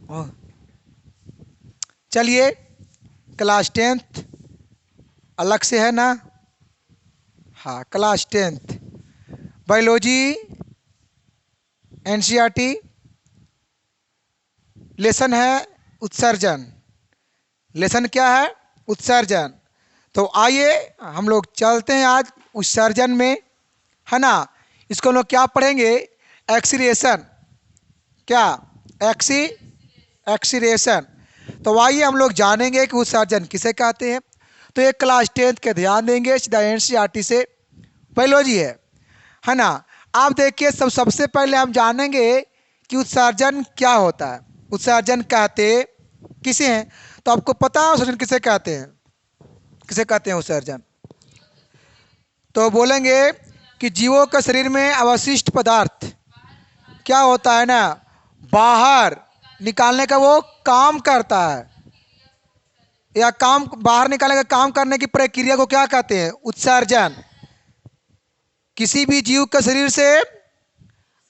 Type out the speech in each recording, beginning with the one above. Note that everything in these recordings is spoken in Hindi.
ओह, चलिए क्लास 10th अलग से है ना। हाँ, class 10th biology NCERT lesson है उत्सर्जन। लेसन क्या है? उत्सर्जन। तो आइए हम लोग चलते हैं आज उत्सर्जन में, है ना। इसको हम लोग क्या पढ़ेंगे? एक्सीलरेशन। क्या? एक्सी एक्सीलरेशन। तो आइए हम लोग जानेंगे कि उत्सर्जन किसे कहते हैं। तो ये क्लास 10th के ध्यान देंगे, सीधा एनसीईआरटी से बायोलॉजी है ना। आप देखिए, सबसे पहले हम जानेंगे कि उत्सर्जन क्या होता है। उत्सर्जन कहते किसे हैं? तो आपको पता है उत्सर्जन किसे कहते हैं? किसे कहते हैं उत्सर्जन? तो बोलेंगे कि जीवों के शरीर में अवशिष्ट पदार्थ क्या होता है ना, बाहर निकालने का वो काम करता है, या काम बाहर निकालने का काम करने की प्रक्रिया को क्या कहते हैं? उत्सर्जन। किसी भी जीव के शरीर से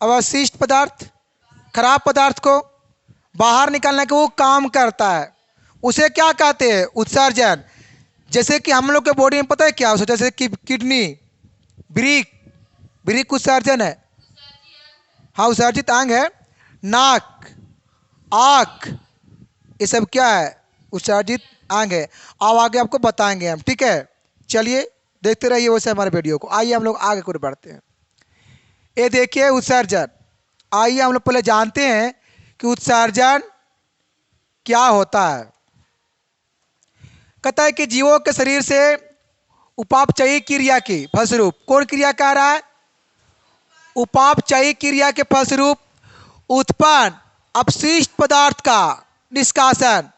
अवशिष्ट पदार्थ, खराब पदार्थ को बाहर निकालने का वो काम करता है, उसे क्या कहते हैं? उत्सर्जन। जैसे कि हम लोग के बॉडी में पता है क्या होता है? जैसे कि किडनी, ब्रीक, ब्रीक उत्सर्जन है। हाँ, उत्सर्जित अंग है। नाक, आँख, ये सब क्या है? उत्सर्जित अंग है। अब आगे आपको बताएंगे हम, ठीक है। चलिए देखते रहिए वैसे हमारे वीडियो को। आइए हम लोग आगे को बढ़ते हैं। ये देखिए उत्सर्जन। आइए हम लोग पहले जानते हैं कि उत्सर्जन क्या होता है। कहता है कि जीवों के शरीर से उपापचयी क्रिया की फलस्वरूप, कौन क्रिया कह रहा है? उपापचयी क्रिया के फलस्वरूप उत्पन्न अपशिष्ट पदार्थ का निष्कासन।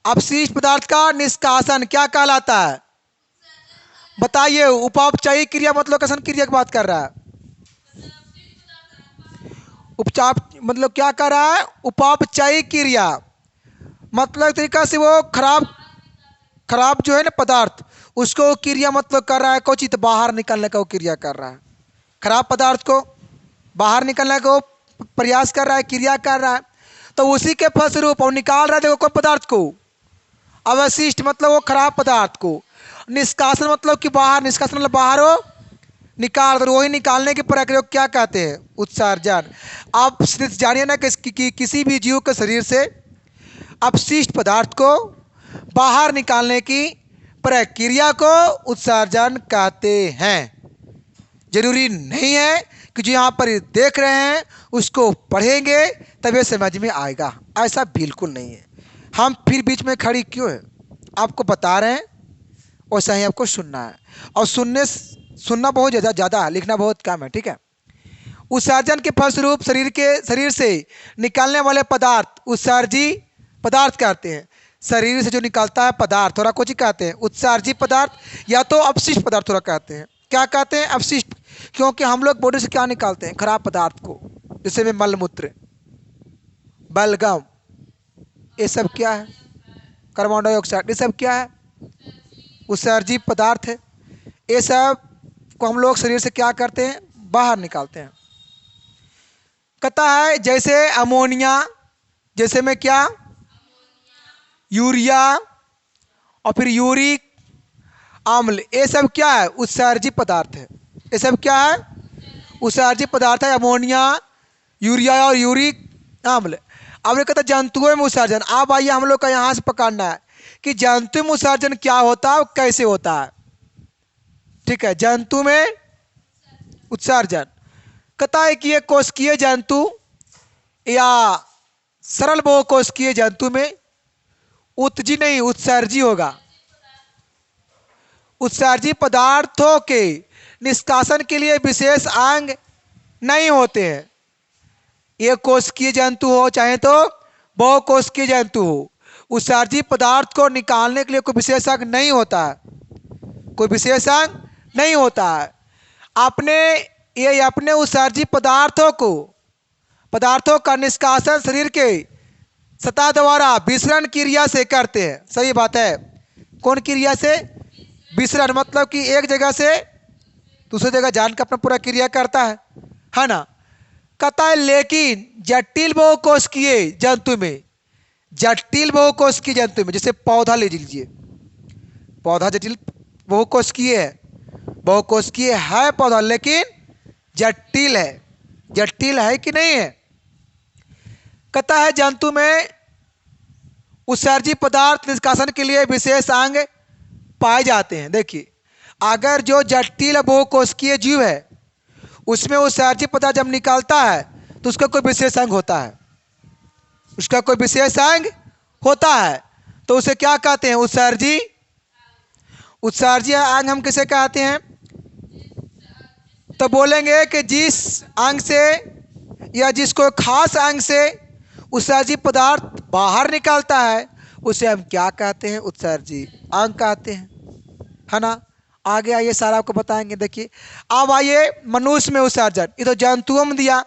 अपशिष्ट पदार्थ का निष्कासन क्या कहलाता है? बताइए, उपापचयी क्रिया मतलब कैसन क्रिया की बात कर रहा है? उपचार मतलब क्या कर रहा है? उपापचयी क्रिया मतलब तरीका से वो खराब खराब जो है ना पदार्थ, उसको क्रिया मतलब कर रहा है कोचित बाहर निकलने का वो क्रिया कर रहा है। खराब पदार्थ को बाहर निकलने का वो प्रयास कर रहा है, क्रिया कर रहा है। तो उसी के फलस्वरूप वो निकाल रहा है, देखो कौन पदार्थ को? अवशिष्ट मतलब वो खराब पदार्थ को। निष्कासन मतलब कि बाहर, निष्कासन मतलब बाहर हो निकाल, और वही निकालने की प्रक्रिया को क्या कहते हैं? उत्सर्जन। आप जानिए ना कि किसी भी जीव के शरीर से अपशिष्ट पदार्थ को बाहर निकालने की प्रक्रिया को उत्सर्जन कहते हैं। जरूरी नहीं है कि जो यहाँ पर देख रहे हैं उसको पढ़ेंगे तभी समझ में आएगा, ऐसा बिल्कुल नहीं है। हम फिर बीच में खड़ी क्यों है? आपको बता रहे हैं, वैसा ही आपको सुनना है। और सुनना बहुत ज़्यादा है, लिखना बहुत कम है, ठीक है। उत्सर्जन के फलस्वरूप शरीर से निकलने वाले पदार्थ उत्सर्जी पदार्थ कहते हैं। शरीर से जो निकलता है पदार्थ थोड़ा कुछ ही कहते हैं उत्सर्जी पदार्थ, या तो अपशिष्ट पदार्थ थोड़ा कहते हैं। क्या कहते हैं? अपशिष्ट। क्योंकि हम लोग बॉडी से क्या निकालते हैं? खराब पदार्थ को, जैसे में मलमूत्र, बलगम, ये सब क्या है? कार्बन डाइऑक्साइड, ये सब क्या है? उत्सर्जी पदार्थ है। ये सब को हम लोग शरीर से क्या करते हैं? बाहर निकालते हैं। कहता है जैसे अमोनिया, जैसे में क्या? यूरिया, और फिर यूरिक अम्ल, ये सब क्या है? उत्सर्जी पदार्थ है। ये सब क्या है? उत्सर्जी पदार्थ है। अमोनिया, यूरिया और यूरिक अम्ल। अब ये कहता है जंतुओं में उत्सर्जन। अब आइए हम लोग का यहाँ से पकड़ना है कि जंतु में उत्सर्जन क्या होता है और कैसे होता है, ठीक है। जंतु में उत्सर्जन कहता है कि ये कोशिकीय जंतु या सरल बहुकोशिकीय जंतु में उत्जी नहीं उत्सर्जी होगा। उत्सर्जी पदार्थों के निष्कासन के लिए विशेष अंग नहीं होते हैं। ये कोशिकीय जंतु हो चाहे तो बहुकोशिकीय जंतु हो, उत्सर्जी पदार्थ को निकालने के लिए कोई विशेष अंग नहीं होता है, कोई विशेष अंग नहीं होता है। अपने उत्सर्जी पदार्थों का निष्कासन शरीर के सतह द्वारा विसरण क्रिया से करते हैं। सही बात है। कौन क्रिया से? विसरण मतलब कि एक जगह से दूसरी जगह जान का अपना पूरा क्रिया करता है ना। कहता है लेकिन जटिल बहुकोशिकीय जंतु में जटिल बहुकोशिकीय जंतु में, जैसे पौधा ले लीजिए, पौधा जटिल बहुकोशिकीय है, बहुकोशिकीय है पौधा लेकिन जटिल है। जटिल है कि नहीं है? कहता है जंतु में उत्सर्जी पदार्थ निष्कासन के लिए विशेष अंग पाए जाते हैं। देखिए, अगर जो जटिल बहुकोशिकीय जीव है उसमें उत्सर्जी पदार्थ जब निकालता है तो उसका कोई विशेष अंग होता है, उसका कोई विशेष अंग होता है, तो उसे क्या कहते हैं? उत्सर्जी। उत्सर्जी अंग हम किसे कहते हैं? तो बोलेंगे कि जिस अंग से या जिसको खास अंग से उत्सर्जी पदार्थ बाहर निकालता है उसे हम क्या कहते हैं? उत्सर्जी अंग कहते हैं, है ना। आगे आइए, सारा आपको बताएंगे। देखिए, अब आइए मनुष्य में उत्सर्जन, ये तो जंतुओं में दिया,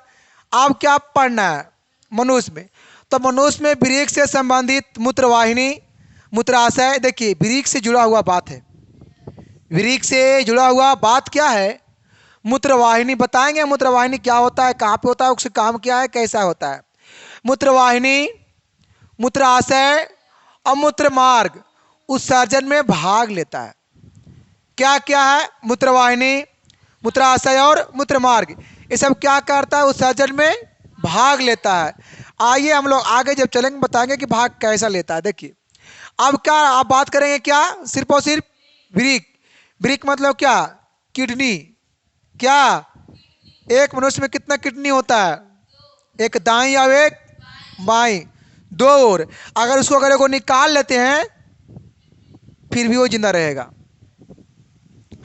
अब क्या पढ़ना है मनुष्य में? तो मनुष्य में वृक्क से संबंधित मूत्रवाहिनी, मूत्राशय। देखिए, वृक्क से जुड़ा हुआ बात है, वृक्क से जुड़ा हुआ बात क्या है? मूत्रवाहिनी। बताएंगे मूत्रवाहिनी क्या होता है, कहाँ पे होता है, उसका काम क्या है, कैसा होता है। मूत्रवाहिनी, मूत्राशय और मूत्रमार्ग उत्सर्जन में भाग लेता है। क्या क्या है? मूत्रवाहिनी, मूत्राशय और मूत्रमार्ग, ये सब क्या करता है? उत्सर्जन में भाग लेता है। आइए हम लोग आगे जब चलेंगे बताएंगे कि भाग कैसा लेता है। देखिए, अब क्या आप बात करेंगे, क्या सिर्फ और सिर्फ वृक्क। वृक्क मतलब क्या? किडनी। क्या एक मनुष्य में कितना किडनी होता है? एक दाईं या एक बाईं, दो। और अगर उसको अगर को निकाल लेते हैं फिर भी वो जिंदा रहेगा।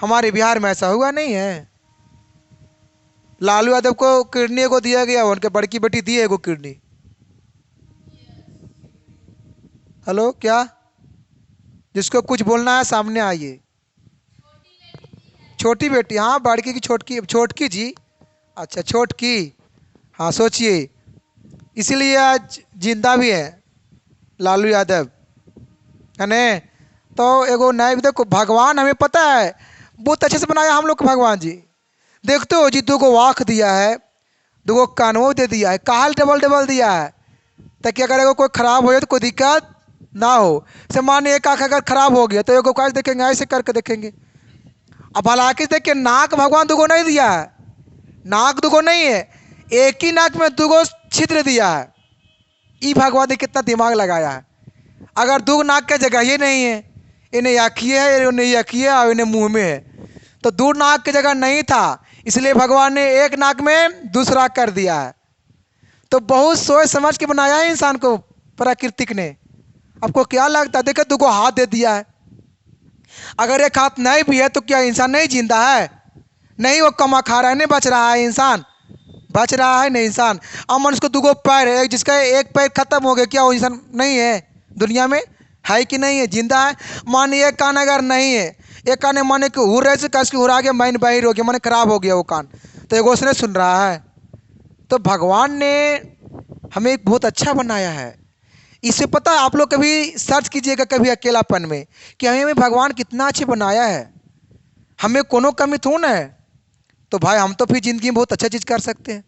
हमारे बिहार में ऐसा हुआ नहीं है। लालू यादव को किडनी को दिया गया, उनके बड़की बेटी दी है को किडनी। हेलो, क्या? जिसको कुछ बोलना है सामने आइए। छोटी बेटी, हाँ, बड़की की छोटकी, छोटकी जी, अच्छा छोटकी, हाँ सोचिए, इसीलिए आज जिंदा भी है लालू यादव, है न। तो एगो नए, देखो भगवान हमें पता है बहुत अच्छे से बनाया हम लोग को भगवान जी। देखते हो जी, 2 आँख दिया है, 2 कानों दे दिया है, काल डबल डबल दिया है, ताकि अगर एगो कोई खराब हो जाए तो कोई दिक्कत ना हो। से मान एक आँख अगर खराब हो गया तो एगो कैसे देखेंगे? ऐसे करके देखेंगे। अब हालांकि देखिए, नाक भगवान 2 नहीं दिया है, नाक 2 नहीं है, एक ही नाक में 2 छिद्र दिया है। ये भगवान ने कितना दिमाग लगाया है। अगर 2 नाक की जगह ये नहीं है, इन्हें आँखिए है, इन्हें आँखिए और इन्हें मुंह में है, तो 2 नाक की जगह नहीं था, इसलिए भगवान ने एक नाक में दूसरा कर दिया है। तो बहुत सोच समझ के बनाया है इंसान को प्राकृतिक ने। आपको क्या लगता है? देखो 2 हाथ दे दिया है, अगर एक हाथ नहीं भी है तो क्या इंसान नहीं जिंदा है? नहीं, वो कमा खा रहा है, नहीं बच रहा है इंसान, बच रहा है नहीं इंसान। अब मनुष्य को 2 पैर है, जिसका एक पैर खत्म हो गया, क्या वो इंसान नहीं है दुनिया में? है कि नहीं है? जिंदा है। मानिए एक कान अगर नहीं है, एक कान माने कि हुर रहे से कस की हुरा गया, मैन बहिर हो गया, माने खराब हो गया वो कान, तो एक उसने सुन रहा है। तो भगवान ने हमें बहुत अच्छा बनाया है। इससे पता है, आप लोग कभी सर्च कीजिएगा कभी अकेलापन में कि हमें भगवान कितना अच्छे बनाया है, हमें कोनो कमी थोड़ा ना है। तो भाई हम तो फिर ज़िंदगी में बहुत अच्छा चीज़ कर सकते हैं।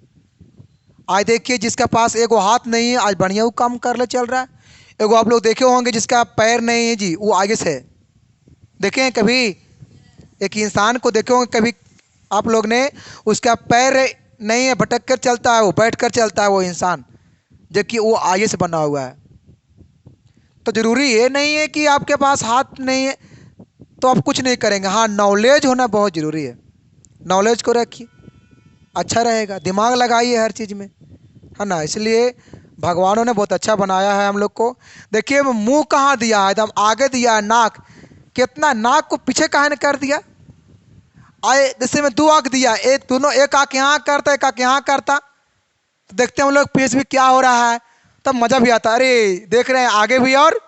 आज देखिए, जिसका पास एगो हाथ नहीं है आज बढ़िया वो काम कर ले चल रहा है। एगो आप लोग देखे होंगे जिसका पैर नहीं है जी, वो आगे से देखे हैं कभी? एक इंसान को देखे होंगे कभी आप लोग ने, उसका पैर नहीं है, भटक कर चलता है, वो बैठ कर चलता है वो इंसान, जबकि वो आगे से बना हुआ है। तो ज़रूरी ये नहीं है कि आपके पास हाथ नहीं है तो आप कुछ नहीं करेंगे। हाँ, नॉलेज होना बहुत ज़रूरी है, नॉलेज को रखिए, अच्छा रहेगा। दिमाग लगाइए हर चीज़ में, है ना। इसलिए भगवानों ने बहुत अच्छा बनाया है हम लोग को। देखिए, मुंह कहाँ दिया है? एकदम आगे दिया है। नाक कितना, नाक को पीछे कहाँ ने कर दिया? आए जैसे में 2 आँख दिया, एक दोनों, एक आँख यहाँ करता, एक आँख यहाँ करता, तो देखते हैं हम लोग पीछे भी क्या हो रहा है, तब मज़ा भी आता है। अरे देख रहे हैं आगे भी और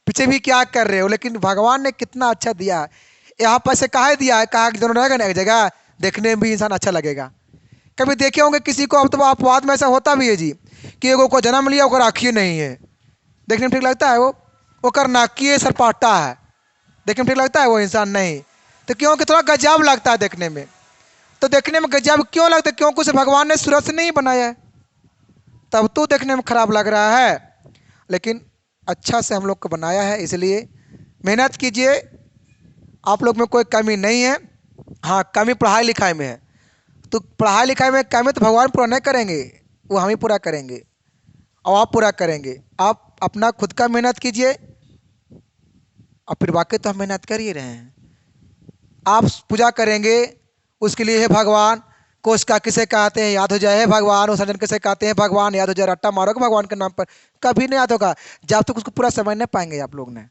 पीछे भी क्या कर रहे हो। लेकिन भगवान ने कितना अच्छा दिया है। यहाँ पर से कहा दिया है, कहा कि दोनों रहेगा ना एक जगह, देखने में भी इंसान अच्छा लगेगा। कभी देखे होंगे किसी को, अब तो अपवाद में ऐसा होता भी है जी कि एगो को जन्म लिया ओकर आँखिए नहीं है, देखने में ठीक लगता है? वो ओकर नाकिए सरपाटा है, देखने में ठीक लगता है? वो इंसान नहीं। तो क्योंकि थोड़ा गजब लगता है देखने में। तो देखने में गजब क्यों लगता है? क्योंकि उसे भगवान ने सूरत से नहीं बनाया है, तब तो देखने में खराब लग रहा है। लेकिन अच्छा से हम लोग को बनाया है, इसलिए मेहनत कीजिए। आप लोग में कोई कमी नहीं है। हाँ, कमी पढ़ाई लिखाई में है, तो पढ़ाई लिखाई में कमी तो भगवान पूरा नहीं करेंगे, वो हम ही पूरा करेंगे और आप पूरा करेंगे। आप अपना खुद का मेहनत कीजिए और फिर बाकी तो हम मेहनत कर ही रहे हैं। आप पूजा करेंगे उसके लिए, हे भगवान कोष का किसे कहते हैं याद हो जाए, हे भगवान विसर्जन किसे कहते हैं भगवान याद हो जाए, रट्टा मारोगे भगवान के नाम पर, कभी नहीं याद होगा जब तक उसको पूरा समझ नहीं पाएंगे आप लोग ने।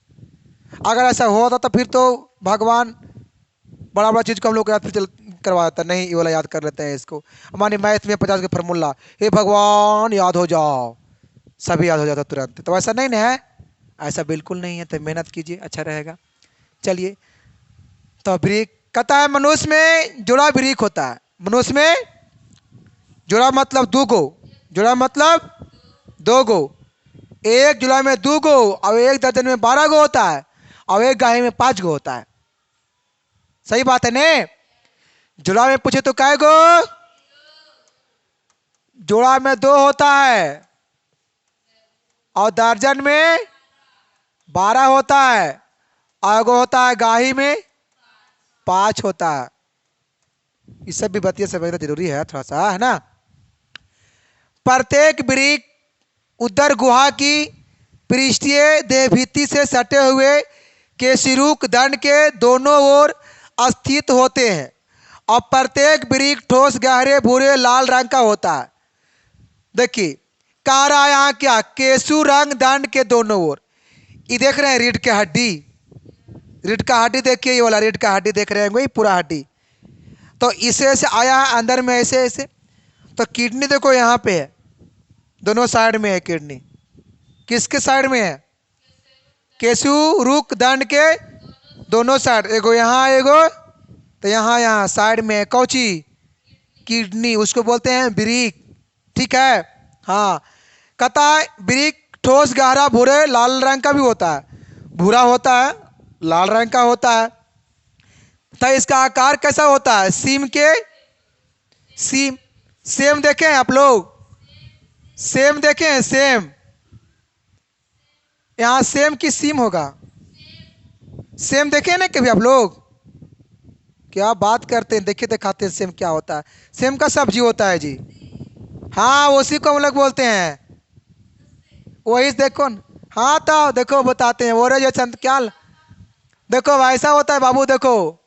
अगर ऐसा होता तो फिर तो भगवान बड़ा बड़ा चीज़ को हम लोग याद फिर करवा देता, नहीं ये वाला याद कर लेते हैं इसको। हमारे मैथ में 50 का फार्मूला, हे भगवान याद हो जाओ, सभी याद हो जाता तुरंत। तो ऐसा नहीं ना है, ऐसा बिल्कुल नहीं है। तो मेहनत कीजिए, अच्छा रहेगा। चलिए, तो ब्रीक कहता है मनुष्य में जोड़ा ब्रीक होता है। मनुष्य में जोड़ा मतलब दो गो, जोड़ा मतलब दो गो। एक जुड़ा में 2 गो और एक दर्जन में 12 गो होता है और एक गाय में 5 गो होता है। सही बात है ने? जोड़ा में पूछे तो कै गो? जोड़ा में 2 होता है और दर्जन में 12 होता है और एगो होता है गाही में 5 होता है। ये सब भी बतिया समझना जरूरी है थोड़ा सा, है ना। प्रत्येक वृक्ष उदर गुहा की पृष्ठीय देहभित्ति से सटे हुए केशिरुक दंड के दोनों ओर स्थित होते हैं और प्रत्येक वृक्ष ठोस गहरे भूरे लाल रंग का होता है। देखिए कह रहा है यहाँ क्या, केशु रंग दंड के दोनों ओर। ये देख रहे हैं रीढ़ के हड्डी, रीढ़ का हड्डी देखिए, ये वाला रीढ़ का हड्डी देख रहे हैं, वही पूरा हड्डी। तो इसे से आया है अंदर में ऐसे ऐसे। तो किडनी देखो यहाँ पे है, दोनों साइड में है किडनी। किसके साइड में है? केशु रुक दंड के दोनों साइड, एगो यहाँ एगो तो यहाँ यहाँ साइड में है कौची? किडनी, उसको बोलते हैं वृक्क। ठीक है, हाँ। कहता है वृक्क ठोस गहरा भूरे लाल रंग का भी होता है, भूरा होता है लाल रंग का होता है। तो इसका आकार कैसा होता है? सीम के सीम, सेम देखे हैं आप लोग? सेम देखे हैं? सेम, यहाँ सेम की सीम होगा। सेम देखे ना कभी आप लोग? क्या बात करते हैं, देखिए दिखाते हैं सेम क्या होता है। सेम का सब्जी होता है जी, हाँ उसी को हम लोग बोलते हैं, वही देखो न। हाँ तो देखो बताते हैं, वो रे जैसा क्या देखो वैसा होता है बाबू। देखो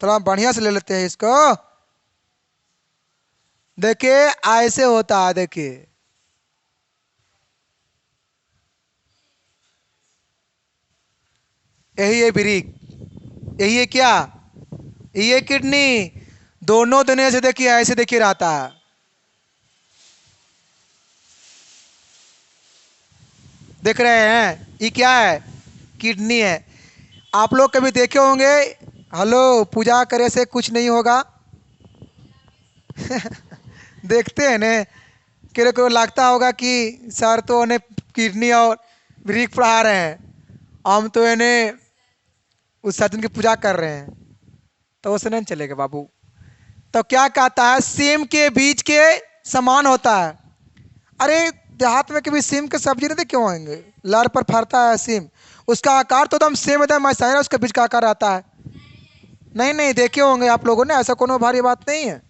थोड़ा बढ़िया से ले लेते हैं इसको। देखिए ऐसे होता है, देखिए यही है वृक्क, यही है क्या? ये किडनी, दोनों दुनिया से देखिए ऐसे देखिए रहता है। देख रहे हैं ये क्या है? किडनी है। आप लोग कभी देखे होंगे, हेलो पूजा करे से कुछ नहीं होगा देखते हैं ने, कि को लगता होगा कि सर तो उन्हें किडनी और वृक्क पढ़ा रहे हैं, हम तो इन्हें उस सज्जन की पूजा कर रहे हैं, तो उसे नहीं चलेगा बाबू। तो क्या कहता है? सेम के बीज के समान होता है। अरे देहात में कभी सेम के सब्जी नहीं देखे होंगे, लड़ पर फरता है सेम, उसका आकार तो एकदम सेम एकदम ऐसा है, उसका बीज का आकार आता है। नहीं नहीं देखे होंगे आप लोगों ने, ऐसा कोनो भारी बात नहीं है।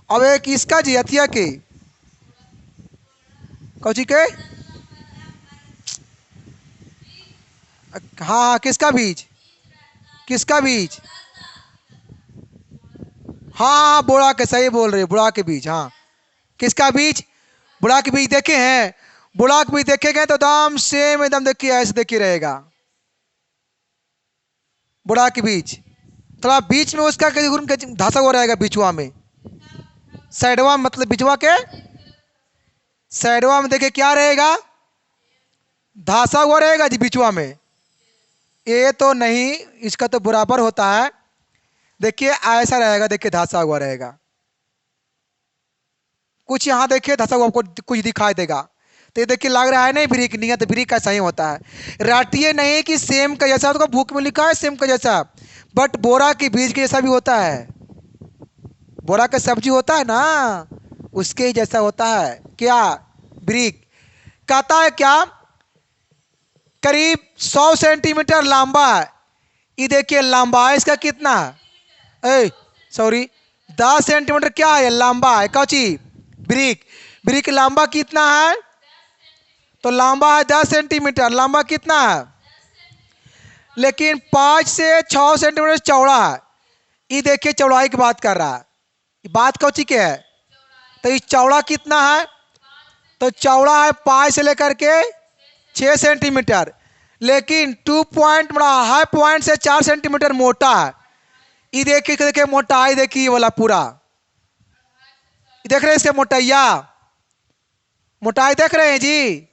अब एक इसका जी हथिया के कौची के, हाँ किसका बीज? किसका बीज? हाँ बुड़ा के, सही बोल रहे, बुड़ा के बीज। हाँ किसका बीज? बुड़ा के बीज देखे हैं? बुड़ा के बीज देखे गए तो एकदम सेम एकदम देखिए ऐसे देखिए रहेगा बुड़ा के बीज। थोड़ा बीच में उसका धासा हुआ रहेगा बिचवा में, साइडवा मतलब बिचवा के साइडवा में देखिए क्या रहेगा? धासा हुआ रहेगा जी बिचवा में। ये तो नहीं, इसका तो बराबर होता है। देखिए ऐसा रहेगा, देखिए धासा हुआ रहेगा। कुछ यहाँ देखिए धसा हुआ आपको कुछ दिखाई देगा, तो ये देखिए लग रहा है नहीं ब्रिक नहीं है, तो ब्रिक ऐसा ही होता है। राटिए नहीं कि सेम का जैसा, तो बुक में लिखा है सेम का जैसा, बट बोरा के बीज के जैसा भी होता है। बोरा का सब्जी होता है ना, उसके ही जैसा होता है क्या, ब्रिक। कहता है क्या, करीब 100 सेंटीमीटर लंबा है। ये देखिए लंबाई इसका कितना है, सॉरी 10 सेंटीमीटर क्या है, लंबा है। Cauchy, brick. ब्रिक लंबा कितना है, तो लंबा है 10 सेंटीमीटर। लंबा कितना है, लेकिन 5 से 6 सेंटीमीटर चौड़ा है। ये देखिए चौड़ाई की बात कर रहा है, ये बात कौची के है, तो ये चौड़ा कितना है, तो चौड़ा है 5 से लेकर के 6 सेंटीमीटर, लेकिन 2 पॉइंट बड़ा हाई पॉइंट से 4 सेंटीमीटर मोटा है। ये देखिए मोटाई देखिए, ये वाला पूरा देख रहे हैं इसके मोटाइया, मोटाई देख रहे हैं जी।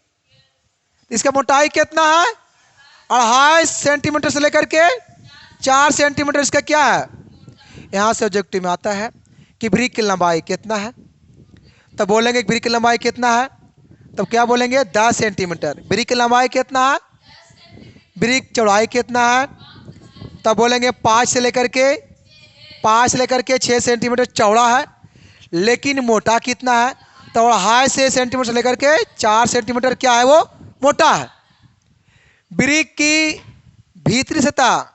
इसका मोटाई कितना है, 2.5 सेंटीमीटर से लेकर के 4 सेंटीमीटर इसका क्या है। यहाँ से ऑब्जेक्टिव में आता है कि ब्रिक की लंबाई कितना है, तब बोलेंगे ब्रिक की लंबाई कितना है, तब क्या बोलेंगे 10 सेंटीमीटर। ब्रिक की लंबाई कितना है, ब्रिक चौड़ाई कितना है, तब बोलेंगे 5 से लेकर के 6 सेंटीमीटर चौड़ा है, लेकिन मोटा कितना है, तो 2.5 सेंटीमीटर से लेकर के 4 सेंटीमीटर क्या है, वो मोटा है। ब्रिक की भीतरी सतह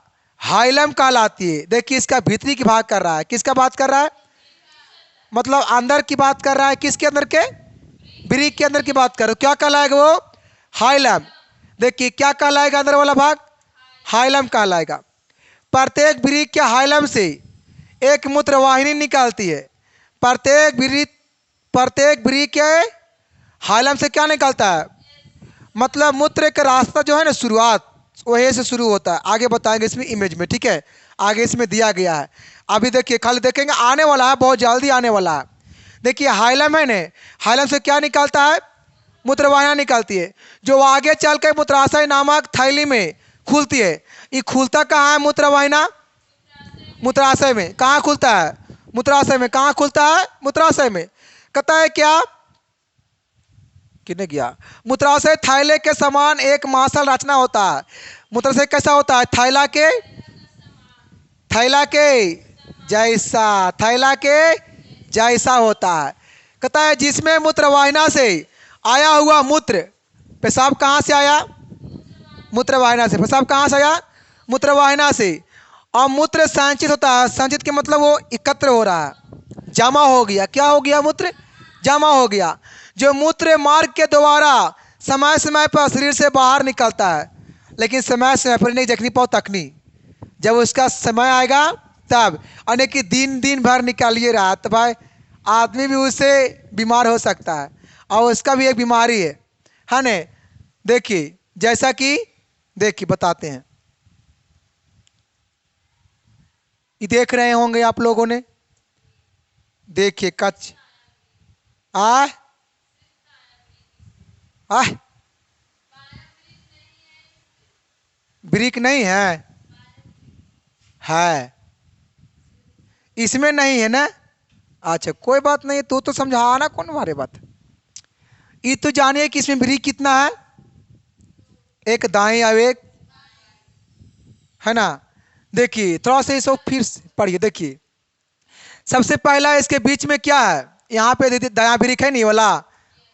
हाइलम कहलाती है। देखिए इसका भीतरी की बात कर रहा है, किसका बात कर रहा है, मतलब अंदर की बात कर रहा है, किसके अंदर के, ब्रिक के अंदर की बात कर रहे हो, क्या कहलाएगा वो, हाइलम। देखिए क्या कहलाएगा अंदर वाला भाग, हाइलम कहलाएगा। प्रत्येक ब्रिक के हाइलम से एक मूत्रवाहिनी निकलती है। प्रत्येक ब्रिक के हाइलम से क्या निकलता है, मतलब मूत्र का रास्ता जो है ना, शुरुआत वहीं से शुरू होता है। आगे बताएंगे इसमें इमेज में, ठीक है, आगे इसमें दिया गया है। अभी देखिए खाली देखेंगे, आने वाला है, बहुत जल्दी आने वाला है। देखिए हाइलम है ना, हाइलम से क्या निकलता है, मूत्रवाहिनियाँ निकलती है, जो आगे चल कर मूत्राशय नामक थैली में खुलती है। ये खुलता कहाँ है मूत्रवाहिनियाँ, मूत्राशय में। कहाँ खुलता है, मूत्राशय में। कहाँ खुलता है, मूत्राशय में। कहता है क्या, किसने किया, मूत्राशय थैले के समान एक मांसल रचना होता है। मूत्राशय कैसा होता है, थैला के जैसा, थैला के जैसा होता है। कहता है जिसमें मूत्रवाहिनी से आया हुआ मूत्र, पेशाब कहाँ से आया, मूत्रवाहिनी से। पेशाब कहाँ से आया, मूत्रवाहिनी से। और मूत्र संचित होता है, संचित के मतलब वो एकत्र हो रहा है, जमा हो गया। क्या हो गया, मूत्र जमा हो गया। जो मूत्र मार्ग के द्वारा समय समय पर शरीर से बाहर निकलता है, लेकिन समय समय पर नहीं, जखनी पाओ तखनी, जब उसका समय आएगा तब। अने कि दिन भर निकालिए रहा, तो भाई आदमी भी उससे बीमार हो सकता है, और उसका भी एक बीमारी है ना। देखिए जैसा कि देखिए बताते हैं, ये देख रहे होंगे आप लोगों ने, देखिए कच्छ आ ब्रिक नहीं है इसमें नहीं है ना। अच्छा कोई बात नहीं, तो समझा ना, कौन हमारे बात। ये तो जानिए कि इसमें ब्रिक कितना है, एक दाएं आवेग है ना। देखिए थोड़ा सा इसको फिर पढ़िए। देखिए सबसे पहला इसके बीच में क्या है, यहाँ पे दाया ब्रिक है नहीं वाला,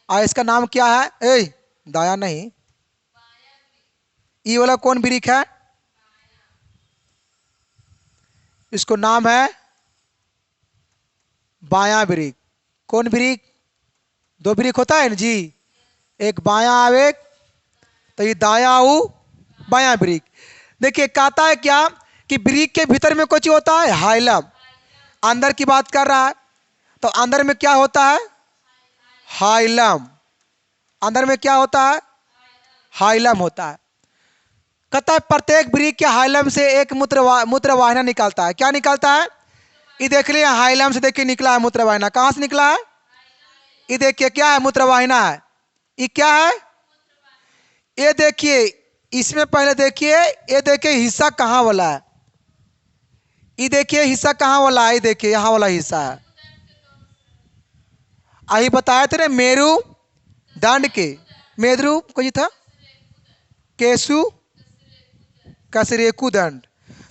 और इसका नाम क्या है, दाया नहीं, ये वाला कौन ब्रिक है, इसको नाम है बायां ब्रिक। कौन ब्रिक, 2 ब्रिक होता है ना जी, एक बायां आवेग, तो ये दाया बायां ब्रिक। देखिए कहता है क्या कि ब्रिक के भीतर में कुछ होता है, हाइलम। अंदर की बात कर रहा है, तो अंदर में क्या होता है, हाइलम। अंदर में क्या होता है, हाइलम होता है। कहता है प्रत्येक ब्रिक के हाइलम से एक मूत्रवाहिनी निकलता है। क्या निकलता है, ये देख लिया, हाइलम से देखिए निकला है मूत्रवाहिनी। कहाँ से निकला है, ये देखिए क्या है, मूत्रवाहिनी है। ये क्या है, ये देखिए, इसमें पहले देखिए, ये देखिए हिस्सा कहाँ वाला है, ये देखिए हिस्सा कहाँ वाला है, ये देखिए यहाँ वाला हिस्सा है। अभी बताए थे ना मेरु दंड के, मेरु कोई था, केसु कसरेकु दंड,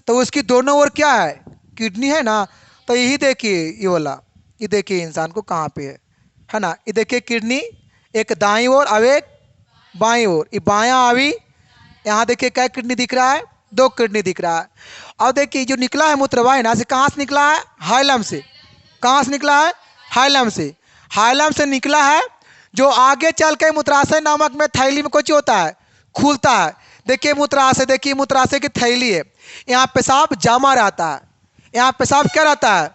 तो उसकी दोनों ओर क्या है, किडनी है ना। तो यही देखिए ये वाला, ये देखिए इंसान को कहाँ पे है, है ना। ये देखिए किडनी एक दाईं ओर अब एक बाईं ओर, ये बायां अभी यहाँ देखिए क्या किडनी दिख रहा है, 2 किडनी दिख रहा है। अब देखिए जो निकला है मूत्रवाहिनी से, कहाँ से निकला है, हाइलम से। कहाँ से निकला है, हाइलम से। हाइलम से निकला है जो आगे चल के मूत्राशय नामक में थैली में कुछ होता है, खुलता है। देखिए मूत्राशय, देखिए मूत्राशय की थैली है, यहाँ पेशाब जमा रहता है। यहाँ पेशाब क्या रहता है,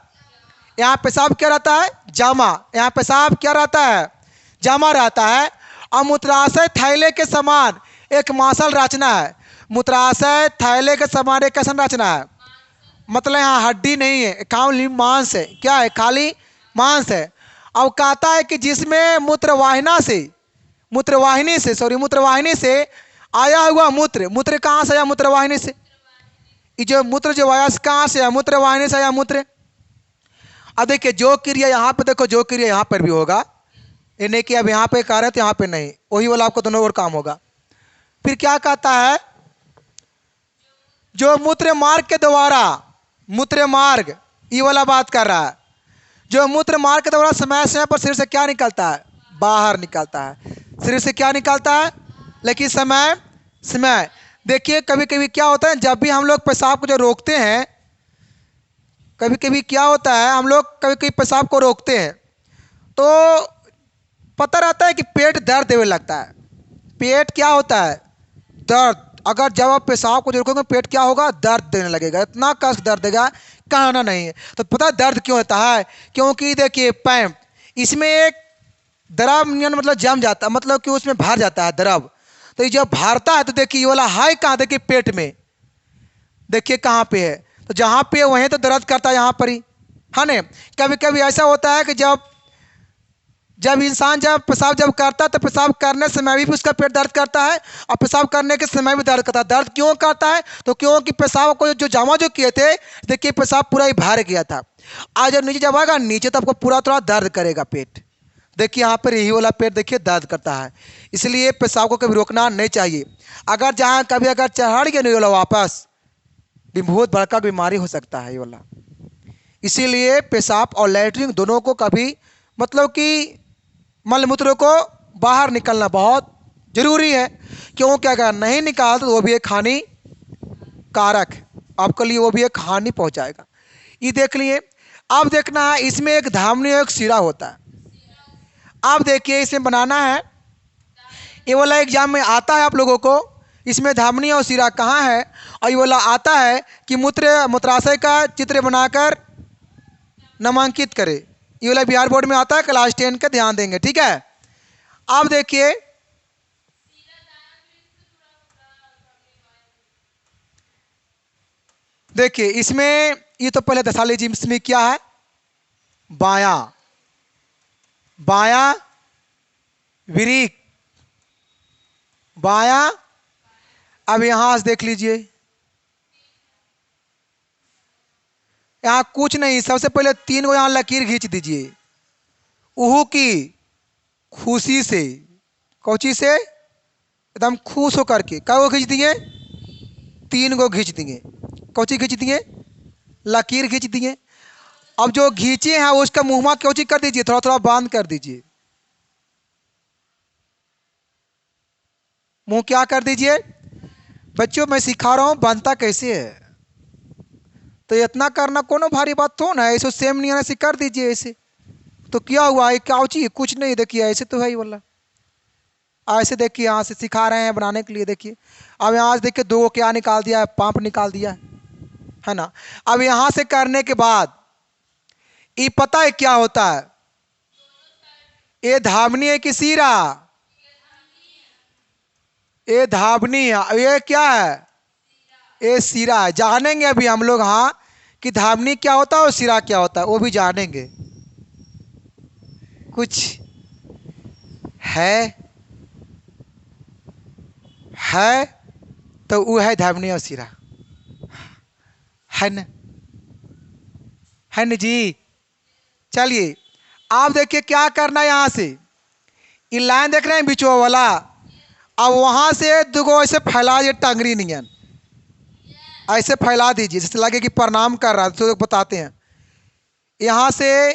यहाँ पेशाब क्या रहता है, जमा। यहाँ पेशाब क्या रहता है, जमा रहता है। और मूत्राशय थैले के समान एक मांसल रचना है। मूत्राशय थैले के समान एक कैसा रचना है, मतलब यहाँ हड्डी नहीं है, खाली मांस है। क्या है, खाली मांस है। अब कहता है कि जिसमें मूत्रवाहिनी से आया हुआ मूत्र कहाँ से आया, मूत्रवाहिनी से। ये जो मूत्र जो आया कहाँ से आया, मूत्रवाहिनी से आया मूत्र। अब देखिए जो क्रिया यहाँ पे, देखो जो क्रिया यहाँ पर भी होगा, ये नहीं कि अब यहाँ पे कर रहे तो यहाँ पे नहीं, वही वाला आपको दोनों ओर काम होगा। फिर क्या कहता है, जो मूत्र मार्ग के द्वारा, मूत्र मार्ग ये वाला बात कर रहा है, जो मूत्र मार्ग के द्वारा समय समय पर शरीर से क्या निकलता है, बाहर निकलता है। शरीर से क्या निकलता है, लेकिन समय समय। देखिए कभी कभी क्या होता है, जब भी हम लोग पेशाब को जो रोकते हैं, कभी कभी क्या होता है, हम लोग कभी कभी पेशाब को रोकते हैं तो पता रहता है कि पेट दर्द देने लगता है। पेट क्या होता है, दर्द। अगर जब आप पेशाब को रोकोगे पेट क्या होगा, दर्द देने लगेगा, इतना कष्ट दर्द देगा कहना नहीं है। तो पता है दर्द क्यों होता है, क्योंकि देखिए पैंप, इसमें एक द्रव नियन मतलब जम जाता है, मतलब कि उसमें भर जाता है द्रव। तो ये जब भरता है तो देखिए ये वाला हाई कहाँ, देखिए पेट में, देखिए कहाँ पे है, तो जहाँ पे वहीं तो दर्द करता है, यहाँ पर ही है ना। कभी कभी ऐसा होता है कि जब इंसान जब पेशाब जब करता है तो पेशाब करने समय भी उसका पेट दर्द करता है, और पेशाब करने के समय भी दर्द करता है। दर्द क्यों करता है, तो क्योंकि पेशाब को जो जमा जो किए थे, देखिए पेशाब पूरा ही भर गया था। आज जब नीचे जब आएगा नीचे तो आपको पूरा थोड़ा दर्द करेगा पेट। देखिए यहाँ पर यही वाला पेट देखिए दर्द करता है। इसलिए पेशाब को कभी रोकना नहीं चाहिए। अगर जहाँ कभी अगर चढ़ गया नहीं वाला वापस, बहुत बड़का बीमारी हो सकता है ये वाला। इसीलिए पेशाब और लैट्रिन दोनों को कभी मतलब कि मलमूत्र को बाहर निकलना बहुत जरूरी है, क्योंकि अगर नहीं निकाल तो वो भी एक हानिकारक है आपके लिए, वो भी एक हानि पहुंचाएगा। ये देख लिए। अब देखना है इसमें एक धामनी और एक सिरा होता है। अब देखिए इसमें बनाना है, ये वाला एग्जाम में आता है आप लोगों को, इसमें धामनी और सिरा कहाँ है, और ये वाला आता है कि मूत्राशय का चित्र बनाकर नामांकित करे। ये वाला बिहार बोर्ड में आता है, क्लास 10 का ध्यान देंगे, ठीक है। अब देखिए देखिए इसमें ये तो पहले दसाली जी में क्या है, बायां बायां विरीक, बायां। अब यहां से देख लीजिए, यहाँ कुछ नहीं, सबसे पहले 3 को यहाँ लकीर खींच दीजिए, उहू की खुशी से, कौची से, एकदम खुश होकर के क्या वो खींच दिए, 3 को खींच दिए। कौची खींच दिए, लकीर खींच दिए। अब जो खींचे हैं उसका मुंह कौची कर दीजिए, थोड़ा थोड़ा बंद कर दीजिए, मुंह क्या कर दीजिए। बच्चों मैं सिखा रहा हूं बनता कैसे है, तो इतना करना कोनो भारी बात तो ना, ऐसे सेम नहीं ऐसे कर दीजिए ऐसे, तो क्या हुआ, क्या चाहिए, कुछ नहीं। देखिए ऐसे तो है ही वाला, ऐसे देखिए यहाँ से सिखा रहे हैं बनाने के लिए। देखिए अब यहाँ से देखिए 2 क्या निकाल दिया है, पंप निकाल दिया है ना। अब यहाँ से करने के बाद ये पता है क्या होता है, ये धामनी है कि सीरा, ये धामनी है, ये क्या है, ये सीरा है। जानेंगे अभी हम लोग हाँ कि धामनी क्या होता है और सिरा क्या होता है, वो भी जानेंगे। कुछ है तो वो है धामनी और सिरा, है न जी। चलिए आप देखिए क्या करना है, यहाँ से ये लाइन देख रहे हैं बीचो वाला, अब वहां से 2 ऐसे फैला ये टंगरी नियन ऐसे फैला दीजिए, जैसे लगे कि प्रणाम कर रहा है, तो बताते हैं। यहाँ से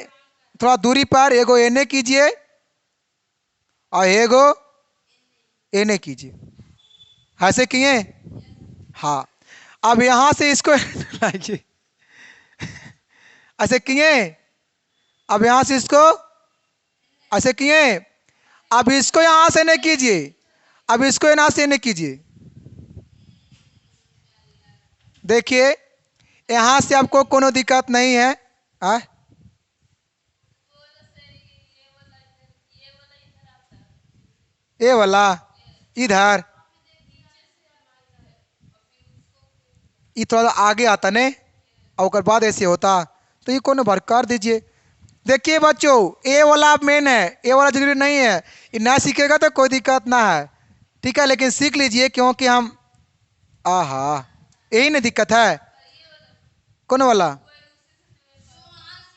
थोड़ा दूरी पर एगो एने कीजिए और एगो एने कीजिए, ऐसे किए। हाँ, अब यहां से इसको लाइए, ऐसे किए। अब यहां से इसको ऐसे किए। अब इसको यहां से नहीं कीजिए, अब इसको यहां से नहीं कीजिए। देखिए यहां से आपको कोनो दिक्कत नहीं है। आ? ये वाला इधर, ये थोड़ा आगे आता ने, और उसके बाद ऐसे होता, तो ये कोनो भर कर दीजिए। देखिए बच्चों, ए वाला मेन है, ए वाला जरूरी नहीं है। ये ना सीखेगा तो कोई दिक्कत ना है, ठीक है, लेकिन सीख लीजिए क्योंकि हम आहा, यही ना दिक्कत है। कौन वाला?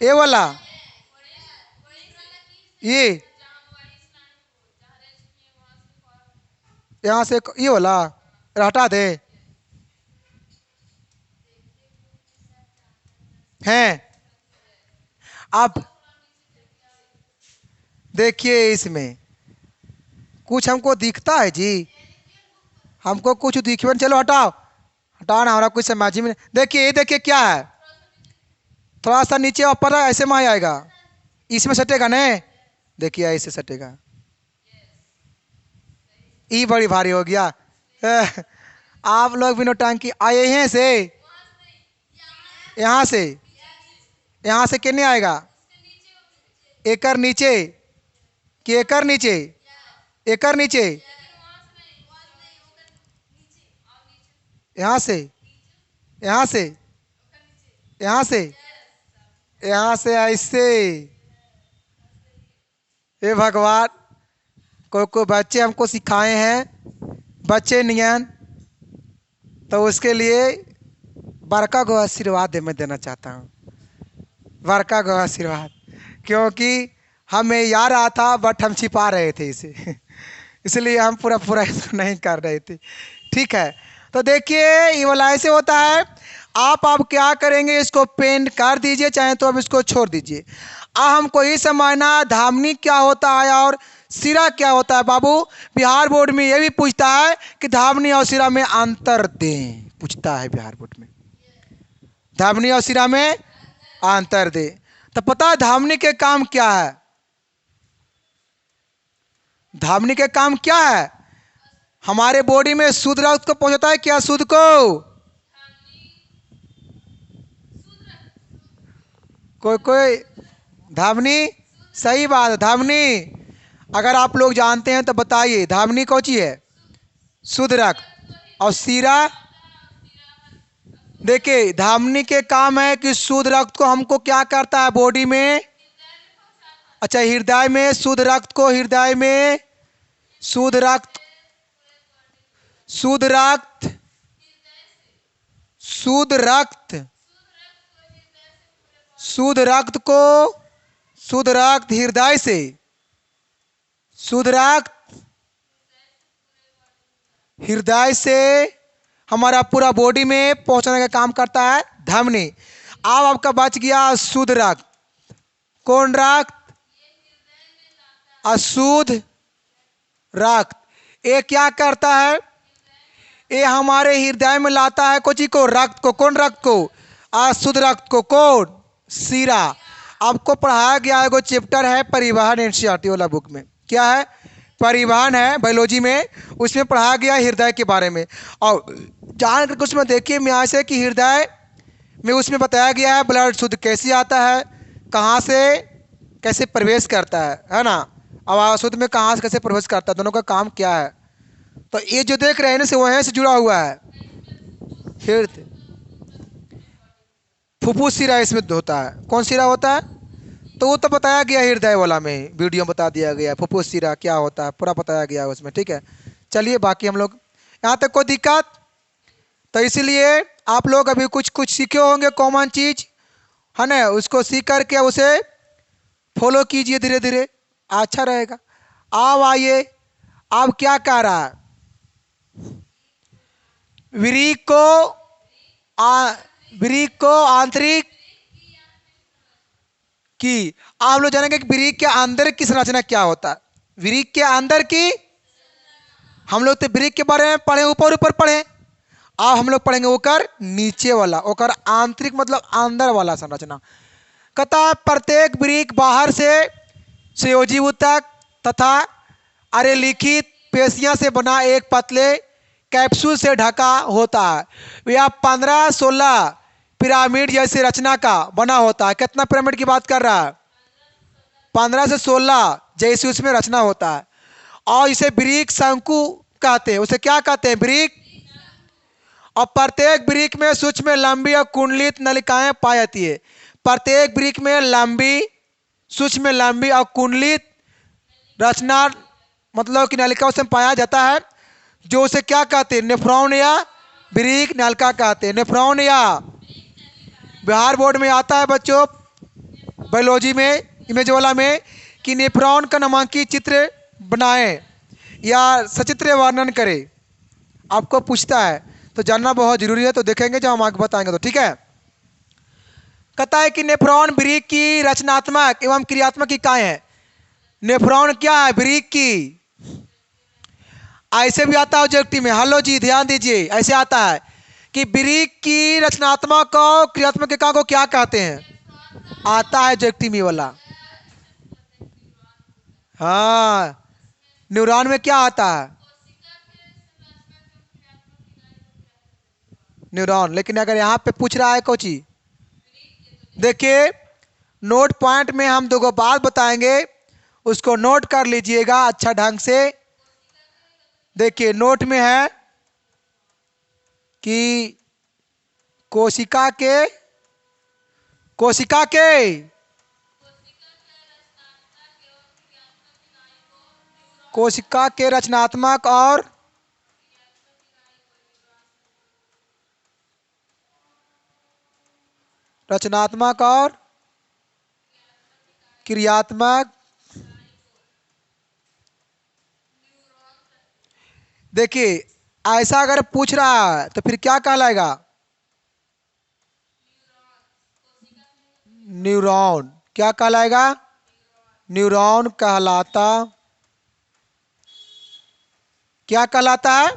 ए वाला, ये यहाँ से ये वाला हटा दे हैं। अब देखिए इसमें कुछ हमको दिखता है जी, हमको कुछ दिखे, चलो हटाओ, हटाओ ना, हमारा कुछ समझ में नहीं। देखिए ये देखिए क्या है, थोड़ा सा नीचे ऊपर है, ऐसे में आएगा, इसमें सटेगा नहीं। देखिए ऐसे सटेगा, ये बड़ी भारी हो गया। आप लोग भी नौटंकी आए हैं से, यहाँ से, यहाँ से कितने आएगा? एकर नीचे कि एकर नीचे, एकर नीचे, यहाँ से, यहाँ से, यहाँ से, यहाँ से ऐसे। हे भगवान, कोई बच्चे हमको सिखाए हैं, बच्चे नियन, तो उसके लिए बड़का को आशीर्वाद मैं देना चाहता हूँ, बड़का को आशीर्वाद, क्योंकि हमें याद आ था बट हम छिपा रहे थे इसे इसलिए हम पूरा पूरा ऐसा नहीं कर रहे थे, ठीक है। तो देखिए ये वाला ऐसे होता है। आप क्या करेंगे, इसको पेंट कर दीजिए, चाहे तो अब इसको छोड़ दीजिए। हमको ये समझना धामनी क्या होता है और सिरा क्या होता है। बाबू बिहार बोर्ड में ये भी पूछता है कि धामनी और सिरा में अंतर दें, पूछता है बिहार बोर्ड में, धामनी और सिरा में अंतर दे। तो पता है धामनी के काम क्या है? धामनी के काम क्या है? हमारे बॉडी में शुद्ध रक्त को पहुंचाता है, क्या शुद्ध को? कोई धामनी, सही बात है धामनी। अगर आप लोग जानते हैं तो बताइए, धामनी कौन सी है? शुद्ध रक्त। और सीरा, देखिए धामनी के काम है कि शुद्ध रक्त को हमको क्या करता है बॉडी में, अच्छा हृदय में शुद्ध रक्त को, हृदय में शुद्ध रक्त, शुद्ध रक्त, शुद्ध रक्त, शुद्ध रक्त को, शुद्ध रक्त हृदय से, शुद्ध रक्त हृदय से हमारा पूरा बॉडी में पहुंचाने का काम करता है धमनी। अब आपका बच गया शुद्ध रक्त। कौन रक्त? अशुद्ध रक्त। ये क्या करता है? ये हमारे हृदय में लाता है कोची को, रक्त को। कौन रक्त को? अशुद्ध रक्त को। कौन? सीरा। आपको पढ़ाया गया है, चैप्टर है परिवहन एनसीईआरटी वाला बुक में, क्या है? परिवहन है बायोलॉजी में, उसमें पढ़ाया गया हृदय के बारे में। और जान करके उसमें देखिए मैं से कि हृदय में उसमें बताया गया है ब्लड शुद्ध कैसे आता है, कहाँ से कैसे प्रवेश करता है ना, और अशुद्ध में कहाँ से कैसे प्रवेश करता है, दोनों का काम क्या है। तो ये जो देख रहे हैं ना से वहीं से जुड़ा हुआ है। हृदय फुफ्फुस सिरा इसमें होता है। कौन सिरा होता है? तो वो तो बताया गया हृदय वाला में, वीडियो में बता दिया गया फुफ्फुस सिरा क्या होता है, पूरा बताया गया है उसमें, ठीक है। चलिए बाकी हम लोग यहाँ तक कोई दिक्कत, तो इसीलिए आप लोग अभी कुछ कुछ सीखे होंगे कॉमन चीज है ना, उसको सीख करके उसे फॉलो कीजिए धीरे धीरे, अच्छा रहेगा। अब आइए, अब क्या कह रहा है? वृक्क को वृक्क को आंतरिक की, आप लोग जानेंगे कि वृक्क के अंदर की संरचना क्या होता है। वृक्क के अंदर की, हम लोग तो वृक्क के बारे में पढ़े, ऊपर ऊपर पढ़े। अब हम लोग पढ़ेंगे ओकर नीचे वाला, ओकर आंतरिक मतलब अंदर वाला संरचना। कहता है प्रत्येक वृक्क बाहर से संयोजी ऊतक तथा अरेलिखित पेशियां से बना एक पतले कैप्सूल से ढका होता है। यह 15-16 पिरामिड जैसी रचना का बना होता है। कितना पिरामिड की बात कर रहा है? 15 से 16 जैसी उसमें रचना होता है। और इसे वृक्क शंकु कहते हैं। उसे क्या कहते हैं? वृक्क। और प्रत्येक वृक्क में सूक्ष्म लंबी और कुंडलित नलिकाएं पाई जाती है। प्रत्येक वृक्क में लंबी, सूक्ष्म लंबी और कुंडलित रचना मतलब कि नलिका उसमें पाया जाता है, जो उसे क्या कहते हैं? नेफ्रॉन या वृक्क नलिका कहते हैं। नेफ्रॉन या, बिहार बोर्ड में आता है बच्चों बायोलॉजी में, इमेज वाला में, कि नेफ्रॉन का नामांकित चित्र बनाएं या सचित्र वर्णन करें। आपको पूछता है तो जानना बहुत जरूरी है, तो देखेंगे जब हम आगे बताएंगे तो, ठीक है। कहता है कि नेफ्रॉन वृक्क की रचनात्मक एवं क्रियात्मक इकाई है। नेफ्रॉन क्या है? वृक्क की। ऐसे भी आता है ऑब्जेक्टिव में, हेलो जी ध्यान दीजिए, ऐसे आता है कि वृक्क की रचनात्मक और क्रियात्मक इकाई को क्या कहते हैं? आता है ऑब्जेक्टिव में वाला। हाँ, न्यूरॉन में क्या आता है? न्यूरॉन। लेकिन अगर यहाँ पे पूछ रहा है कोची, देखिए नोट पॉइंट में हम दो बात बताएंगे, उसको नोट कर लीजिएगा अच्छा ढंग से। देखिए नोट में है कि कोशिका के रचनात्मक और क्रियात्मक। देखिए ऐसा अगर पूछ रहा है तो फिर क्या कहलाएगा? न्यूरॉन। क्या कहलाएगा? न्यूरॉन कहलाता। क्या कहलाता है?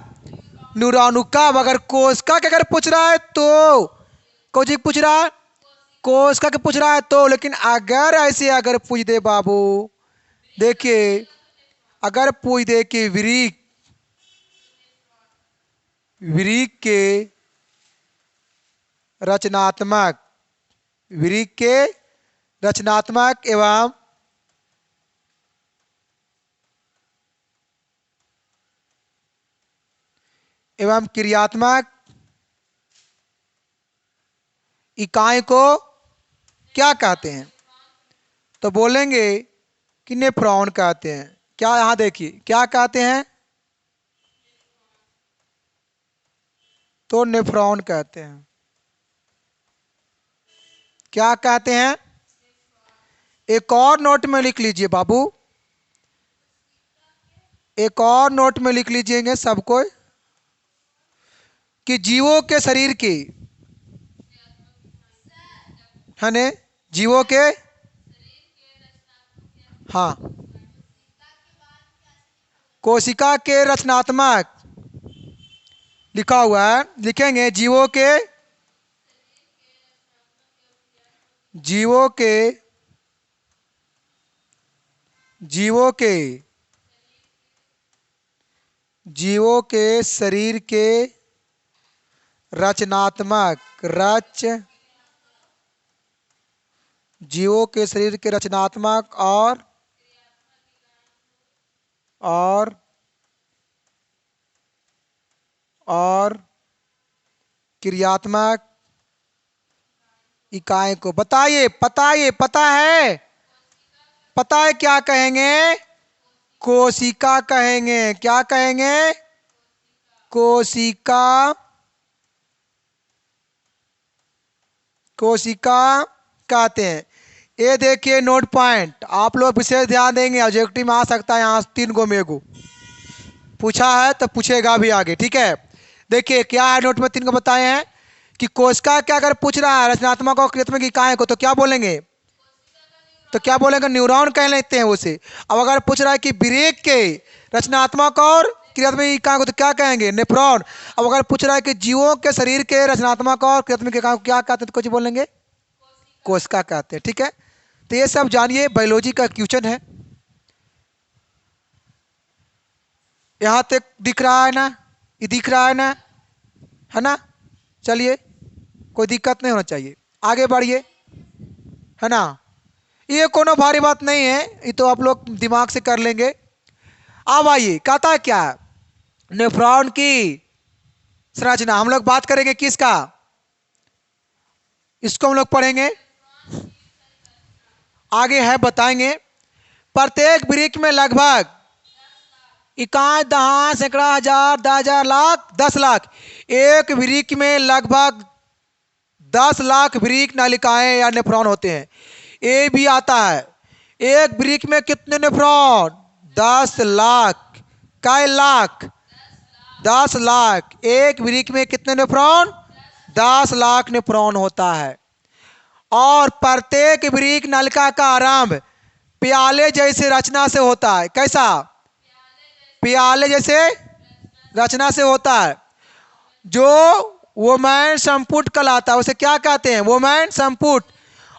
न्यूरॉन। कब? अगर कोशिका के अगर पूछ रहा है तो, कोशिका पूछ रहा है, कोशिका के पूछ रहा है तो। लेकिन अगर ऐसे अगर पूछ दे बाबू, देखिए अगर पूछ दे कि वृक्क के रचनात्मक एवं क्रियात्मक इकाई को क्या कहते हैं? तो बोलेंगे कि नेफ्रॉन कहते हैं। क्या यहां देखिए क्या कहते हैं? तो नेफ्रॉन कहते हैं। क्या कहते हैं? एक और नोट में लिख लीजिए बाबू, एक और नोट में लिख लीजिएंगे सबको, कि जीवों के शरीर की, है ने, जीवों के, हाँ, कोशिका के रचनात्मक लिखा हुआ है, लिखेंगे जीवों के शरीर के रचनात्मक जीवों के शरीर के रचनात्मक और क्रियात्मक इकाई को बताइए। पता है? पता है क्या कहेंगे? कोशिका कहेंगे। क्या कहेंगे? कोशिका कहते हैं। ये देखिए नोट पॉइंट, आप लोग विशेष ध्यान देंगे, ऑब्जेक्टिव में आ सकता है यहाँ 3 गो में गो पूछा है तो पूछेगा भी आगे, ठीक है। देखिए क्या है नोट में 3 को बताए हैं कि कोशिका क्या अगर पूछ रहा है रचनात्मक और क्रियात्मक इकाई को, तो क्या बोलेंगे? तो क्या बोलेंगे, न्यूरॉन कह लेते हैं उसे। अब अगर पूछ रहा है कि ब्रेक के रचनात्मक और क्रियात्मक इकाई को तो क्या कहेंगे, नेफ्रॉन। अब अगर पूछ रहा है कि जीवों के शरीर के रचनात्मक और क्रियात्मक इकाई को क्या कहते हैं, तो कुछ बोलेंगे कोशिका कहते हैं। ठीक है, तो ये सब जानिए, बायोलॉजी का क्वेश्चन है। यहाँ तक दिख रहा है ना, ये दिख रहा है ना। चलिए, कोई दिक्कत नहीं होना चाहिए, आगे बढ़िए, है ना। ये कोनो भारी बात नहीं है, ये तो आप लोग दिमाग से कर लेंगे। अब आइए, कहता है क्या, नेफ्रॉन की संरचना। हम लोग बात करेंगे किसका, इसको हम लोग पढ़ेंगे, आगे है बताएंगे। प्रत्येक वृक्क में लगभग इकाई, दहाई, सैकड़ा, हजार, 10,000, लाख, 10 लाख। एक वृक्क में लगभग 10 लाख वृक्क नलिकाएं या नेफ्रॉन होते हैं। ये भी आता है, एक वृक्क में कितने नेफ्रॉन, 10 लाख। कै लाख, 10 लाख। एक वृक्क में कितने नेफ्रॉन, 10 लाख नेफ्रॉन होता है। और प्रत्येक वृक्क नलिका का आरंभ प्याले जैसे रचना से होता है। कैसा, प्याले जैसे रचना से होता है, जो वोमैन संपुट कहलाता है। उसे क्या कहते हैं, वोमैन संपुट।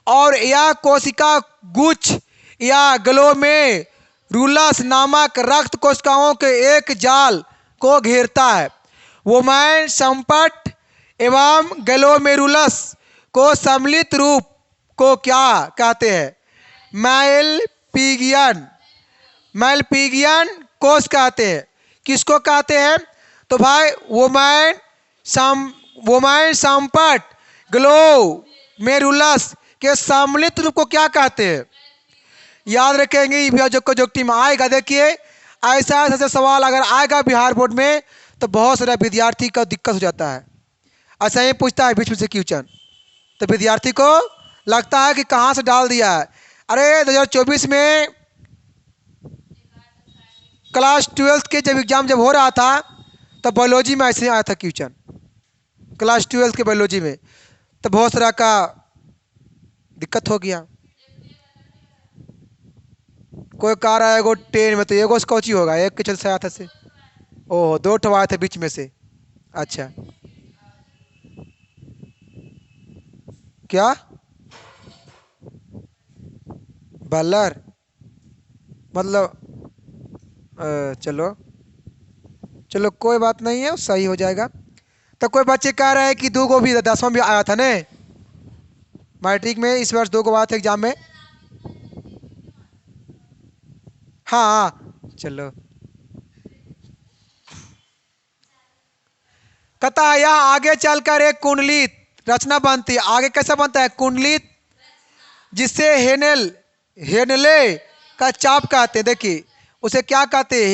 और यह कोशिका गुच्छ या ग्लोमेरुलस नामक रक्त कोशिकाओं के एक जाल को घेरता है। वोमैन संपट एवं ग्लोमेरुलस को सम्मिलित रूप को क्या कहते हैं, मैलपिगियन, मैलपिगियन कोश कहते हैं। किसको कहते हैं, तो भाई वोमैन संपट ग्लोमेरुलस के सम्मिलित रूप को क्या कहते हैं। याद रखेंगे, प्रोजेक्टिव में आएगा। देखिए, ऐसा ऐसा सवाल अगर आएगा बिहार बोर्ड में तो बहुत सारा विद्यार्थी का दिक्कत हो जाता है। ऐसा ही पूछता है बीच में से क्वेश्चन, तो विद्यार्थी को लगता है कि कहाँ से डाल दिया है। अरे 2024 में क्लास 12 के जब एग्जाम जब हो रहा था, तब बायोलॉजी में ऐसे आया था क्वेश्चन, क्लास 12 के बायोलॉजी में। तो बहुत सारा का दिक्कत हो गया। कोई कह रहा है एगो 10 में, तो एगो से कौची होगा, एक के चल से आया था से, ओह 2 ठो आया था बीच में से। अच्छा, क्या बल्लर मतलब, चलो चलो कोई बात नहीं है, सही हो जाएगा। तो कोई बच्चे कह रहे हैं कि 2 गो भी 10वां भी आया था ने मैट्रिक में, इस वर्ष 2 गो आया था एग्जाम में। हाँ चलो, कहता है यह आगे चलकर एक कुंडलित रचना बनती है। आगे कैसा बनता है, कुंडलित, जिससे हेनले का चाप कहते हैं। देखिए, उसे क्या कहते हैं,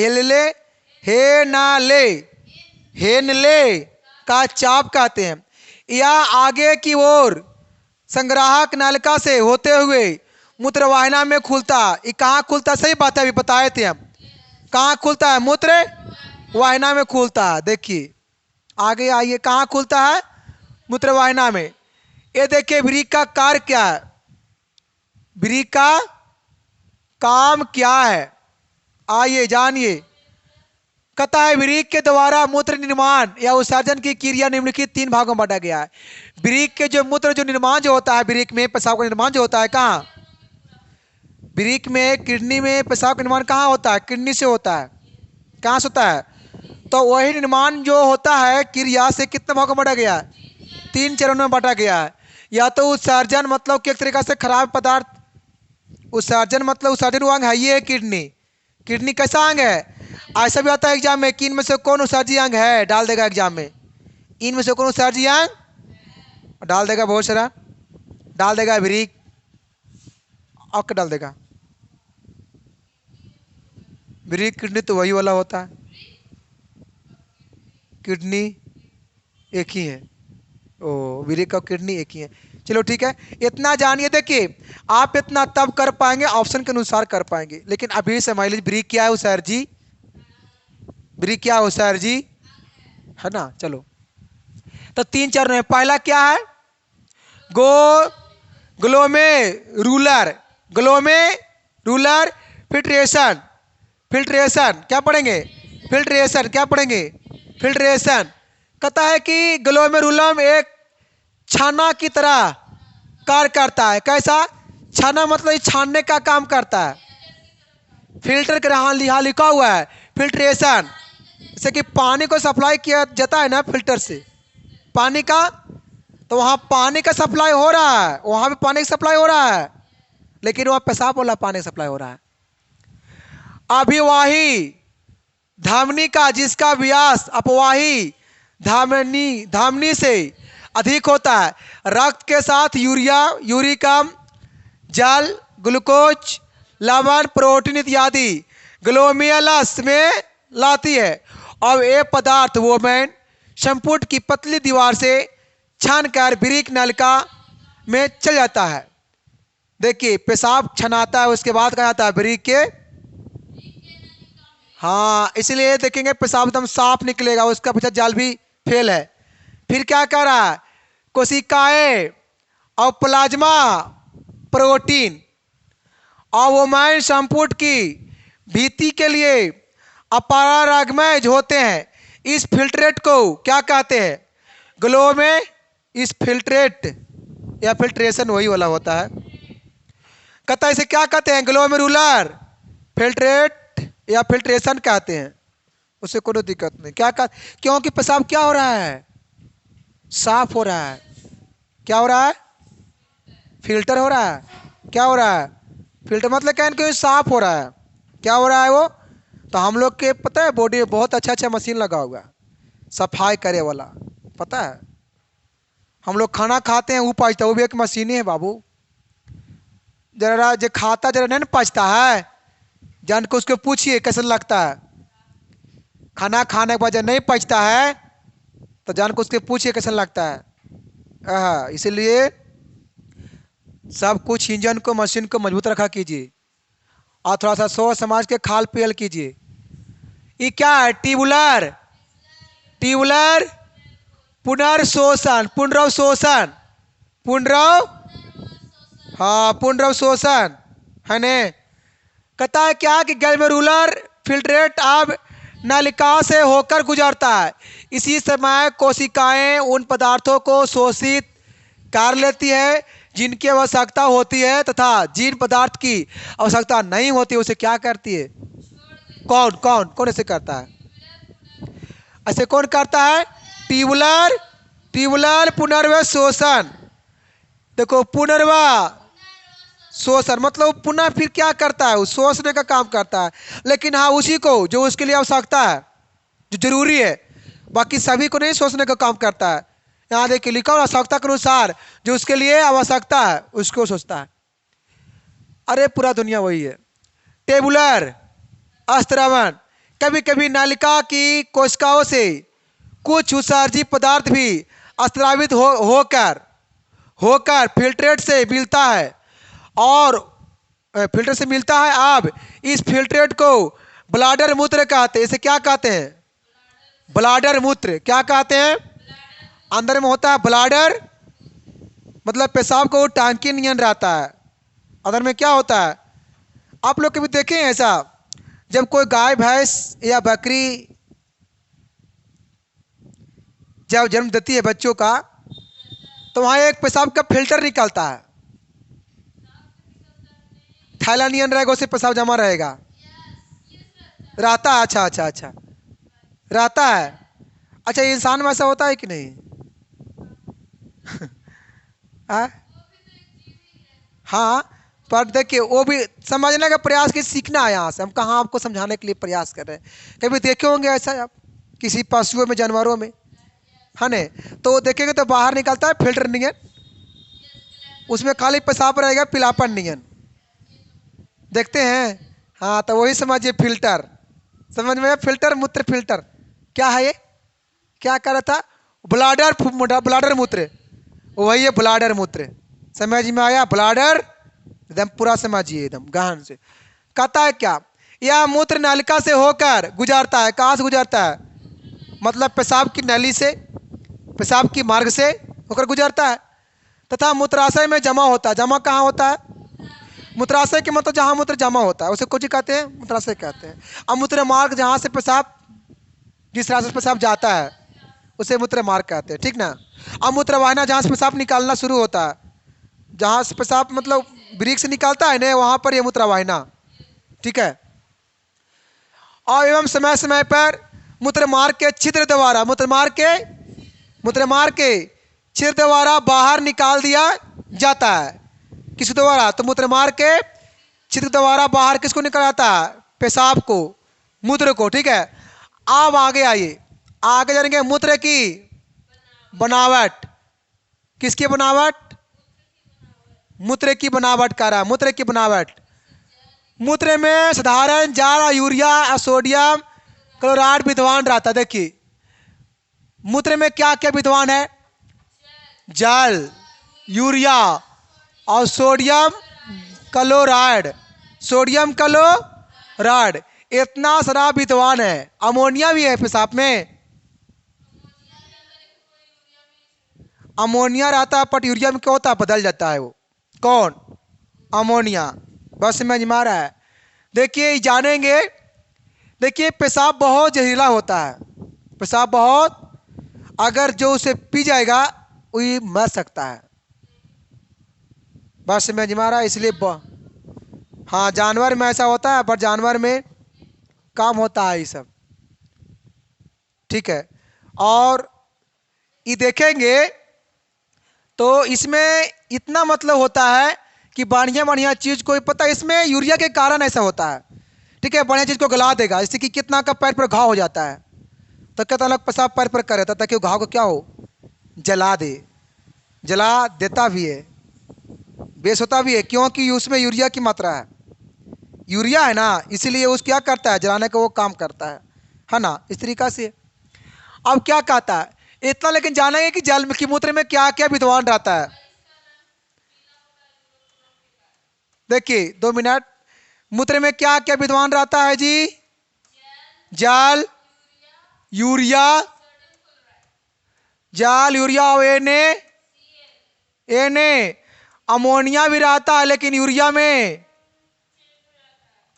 हेनले का चाप कहते हैं। यह आगे की ओर संग्राहक नलिका से होते हुए मूत्रवाहिनी में खुलता। ये कहाँ खुलता, सही बात है, अभी बताए थे हम। कहाँ खुलता है, मूत्र वाहिनी में खुलता है। देखिए आगे आइए, कहाँ खुलता है, मूत्रवाहिनी में। ये देखिए वृक्क का कार्य क्या है, वृक्क का काम क्या है, आइए जानिए। कहता है वृक्क के द्वारा मूत्र निर्माण या उत्सर्जन की क्रिया निम्नलिखित 3 भागों में बांटा गया है। वृक्क के जो मूत्र जो निर्माण जो होता है, वृक्क में पेशाब का निर्माण जो होता है, कहाँ, वृक्क में, किडनी में पेशाब का निर्माण कहाँ होता है, किडनी से होता है। कहाँ से होता है, तो वही निर्माण जो होता है क्रिया से कितने भागों में बांटा गया है, 3 चरणों में बांटा गया है। या तो उत्सर्जन मतलब कि एक तरीका से खराब पदार्थ, उत्सर्जन मतलब उत्सर्जन अंग है ये किडनी। किडनी कैसा अंग है, ऐसा भी आता है एग्जाम में कि इनमें से कौन उत्सर्जी अंग है, डाल देगा एग्जाम में, इनमें से कौन उत्सर्जी अंग डाल देगा, बहुत सारा डाल देगा, वृक्क अक डाल देगा। वृक्क किडनी तो वही वाला होता है, किडनी एक ही है, ओ वृक्क और किडनी एक ही है। चलो ठीक है, इतना जानिए। देखिए आप इतना तब कर पाएंगे, ऑप्शन के अनुसार कर पाएंगे, लेकिन अभी समझ लीजिए वृक्क क्या है सर जी, वृक्क क्या है सर जी, है ना। चलो तो 3 चरण है। पहला क्या है, ग्लोमेरुलर ग्लोमेरुलर फिल्ट्रेशन। फिल्ट्रेशन क्या पढ़ेंगे? फिल्ट्रेशन क्या पढ़ेंगे? फिल्ट्रेशन कहता है कि ग्लोमेरुलम एक छाना की तरह कार्य करता है। कैसा छाना? मतलब छानने का काम करता है। फिल्टर के यहाँ लिखा हुआ है फिल्ट्रेशन। जैसे कि पानी को सप्लाई किया जाता है ना फिल्टर से पानी का, तो वहाँ पानी का सप्लाई हो रहा है, वहाँ भी पानी का सप्लाई हो रहा है, लेकिन वहाँ पेशाब वाला पानी सप्लाई हो रहा है। अभिवाही धमनी का जिसका व्यास अपवाही धमनी से अधिक होता है, रक्त के साथ यूरिया, यूरिक अम्ल, जल, ग्लूकोज, लवण, प्रोटीन इत्यादि ग्लोमेरुलस में लाती है और ये पदार्थ वोमेन संपुट की पतली दीवार से छानकर ब्रीक नलिका में चल जाता है। देखिए पेशाब छनाता है, उसके बाद क्या जाता है ब्रीक के, हाँ इसलिए देखेंगे पेशाब एकदम साफ निकलेगा, उसका पीछे जाल भी फेल है। फिर क्या कर रहा है? कोशिकाएं और प्लाज्मा प्रोटीन और वोमाइन संपुट की भीति के लिए अपरागमय होते हैं। इस फिल्ट्रेट को क्या कहते हैं? ग्लोमे इस फिल्ट्रेट या फिल्ट्रेशन वही वाला होता है। कहता है इसे क्या कहते हैं? ग्लोमेरुलर फिल्ट्रेट या फिल्ट्रेशन कहते हैं। उससे कोई दिक्कत नहीं। क्या क्योंकि पेशाब क्या हो रहा है? साफ हो रहा है। क्या हो रहा है? फिल्टर हो रहा है। क्या हो रहा है? फिल्टर मतलब क्या है? साफ हो रहा है। क्या हो रहा है वो? तो हम लोग के पता है बॉडी में बहुत अच्छा मशीन लगा हुआ है सफाई करे वाला, पता है? हम लोग खाना खाते हैं वो पचता है, वो भी एक मशीन ही है बाबू। जरा जो खाता जरा नहीं पचता है, जान को उसको पूछिए कैसा लगता है। खाना खाने के बाद जब नहीं पचता है तो जान को उसके पूछिए कैसा लगता है। इसीलिए सब कुछ इंजन को मशीन को मजबूत रखा कीजिए और थोड़ा सा सोच समाज के खाल पियल कीजिए। ये क्या है? ट्यूबुलर पुनर्शोषण, पुनर्शोषण, पुनर्शोषण है ने। कहता है क्या कि ग्लोमेरुलर फिल्ट्रेट अब नलिका से होकर गुजरता है। इसी समय कोशिकाएं उन पदार्थों को शोषित कर लेती है जिनकी आवश्यकता होती है, तथा जिन पदार्थ की आवश्यकता नहीं होती उसे क्या करती है? कौन कौन कौन ऐसे करता है? ऐसे कौन करता है? ट्यूबुलर पुनर्शोषण। देखो पुनर्शोषण मतलब पुनः फिर क्या करता है? शोषने का काम करता है, लेकिन हाँ उसी को जो उसके लिए आवश्यकता है, जो जरूरी है, बाकी सभी को नहीं शोषने का काम करता है। यहाँ देखिए लिखा हुआ आवश्यकता के अनुसार जो उसके लिए आवश्यकता है उसको सोचता है। अरे पूरा दुनिया वही है। टेबुलर अस्त्रवण, कभी कभी नलिका की कोशिकाओं से कुछ उत्सर्जित पदार्थ भी अस्त्रावित होकर फिल्ट्रेट से मिलता है और फिल्टर से मिलता है। अब इस फिल्ट्रेट को ब्लाडर मूत्र कहते हैं। इसे क्या कहते हैं? ब्लाडर मूत्र। क्या कहते हैं? अंदर में होता है ब्लाडर, मतलब पेशाब को टांकी नियन रहता है। अंदर में क्या होता है? आप लोग कभी देखे हैं ऐसा? जब कोई गाय भैंस या बकरी जब जन्म देती है बच्चों का, तो वहाँ एक पेशाब का फिल्टर निकलता है। थैला नियन रहेगा, उसे पेशाब जमा रहेगा, रहता है। अच्छा रहता है। अच्छा इंसान में ऐसा होता है कि नहीं? हाँ पर देखिए वो भी समझने का प्रयास की सीखना है। यहाँ से हम कहाँ आपको समझाने के लिए प्रयास कर रहे हैं। कभी देखे होंगे ऐसा आप किसी पशुओं में, जानवरों में, है ना? तो देखेंगे तो बाहर निकलता है फिल्टर नियन, उसमें खाली पेशाब रहेगा पिलापन नियन, देखते हैं। हाँ तो वही समझिए फिल्टर, समझ में? फिल्टर मूत्र फिल्टर क्या है? ये क्या कर रहा था? ब्लाडर मूत्र, वही है ब्लाडर मूत्र। समझ में आया? ब्लाडर एकदम पूरा समझिए एकदम गहन से। कहता है क्या? यह मूत्र नलिका से होकर गुजरता है। कहाँ से गुजरता है? मतलब पेशाब की नली से, पेशाब की मार्ग से होकर गुजरता है, तथा मूत्राशय में जमा होता है। जमा कहाँ होता है? मूत्राशय के मतलब जहाँ मूत्र जमा होता है उसे कुछ कहते हैं, मूत्राशय कहते हैं। अब मूत्र मार्ग जहाँ से पेशाब, जिस रास्ते से पेशाब जाता है उसे मूत्र मार्ग कहते हैं, ठीक ना। अब मूत्रवाहिना जहाँ से पेशाब निकालना शुरू होता है, जहाँ से पेशाब मतलब वृक्क से निकालता है ना, वहाँ पर यह मूत्रवाहिना, ठीक है। और एवं समय समय पर मूत्रमार्ग के छिद्र द्वारा, मूत्रमार्ग के छिद्र द्वारा बाहर निकाल दिया जाता है। किस द्वारा? तो मूत्रमार्ग के छिद्र द्वारा बाहर किसको निकाला है? पेशाब को, मूत्र को, ठीक है। अब आगे आइए, आगे जाएंगे। मूत्र की बनावट, किसकी बनावट? मूत्र की बनावट कर रहा है, मूत्र की बनावट। मूत्र में साधारण जल, यूरिया, सोडियम क्लोराइड विद्यमान रहता है। देखिए मूत्र में क्या क्या विद्यमान है? जल, यूरिया और सोडियम क्लोराइड, सोडियम क्लोराइड, इतना सारा विद्यमान है। अमोनिया भी है पेशाब में, अमोनिया रहता है, बट यूरिया में क्या होता है? बदल जाता है वो। कौन? अमोनिया। बस समझ में आ रहा है? देखिए जानेंगे। देखिए पेशाब बहुत जहरीला होता है, पेशाब बहुत, अगर जो उसे पी जाएगा वही मर सकता है। बस समझ में आ रहा है? इसलिए हाँ, जानवर में ऐसा होता है, पर जानवर में काम होता है ये सब, ठीक है। और ये देखेंगे तो इसमें इतना मतलब होता है कि बढ़िया बढ़िया चीज़ को पता है, इसमें यूरिया के कारण ऐसा होता है, ठीक है। बढ़िया चीज़ को गला देगा, इससे कि कितना का पैर पर घाव हो जाता है, तो कहता अलग पेशाब पैर पर कर रहता ताकि वो घाव को क्या हो? जला दे, जला देता भी है, बेस होता भी है, क्योंकि उसमें यूरिया की मात्रा है, यूरिया है ना, इसीलिए उस क्या करता है? जलाने का वो काम करता है ना, इस तरीका से। अब क्या कहता है इतना, लेकिन जानेंगे कि जल की मूत्र में क्या क्या विद्यमान रहता है। देखिए 2 मिनट, मूत्र में क्या क्या विद्यमान रहता है जी? जल, यूरिया, जल, यूरिया और एने अमोनिया भी रहता है, लेकिन यूरिया में,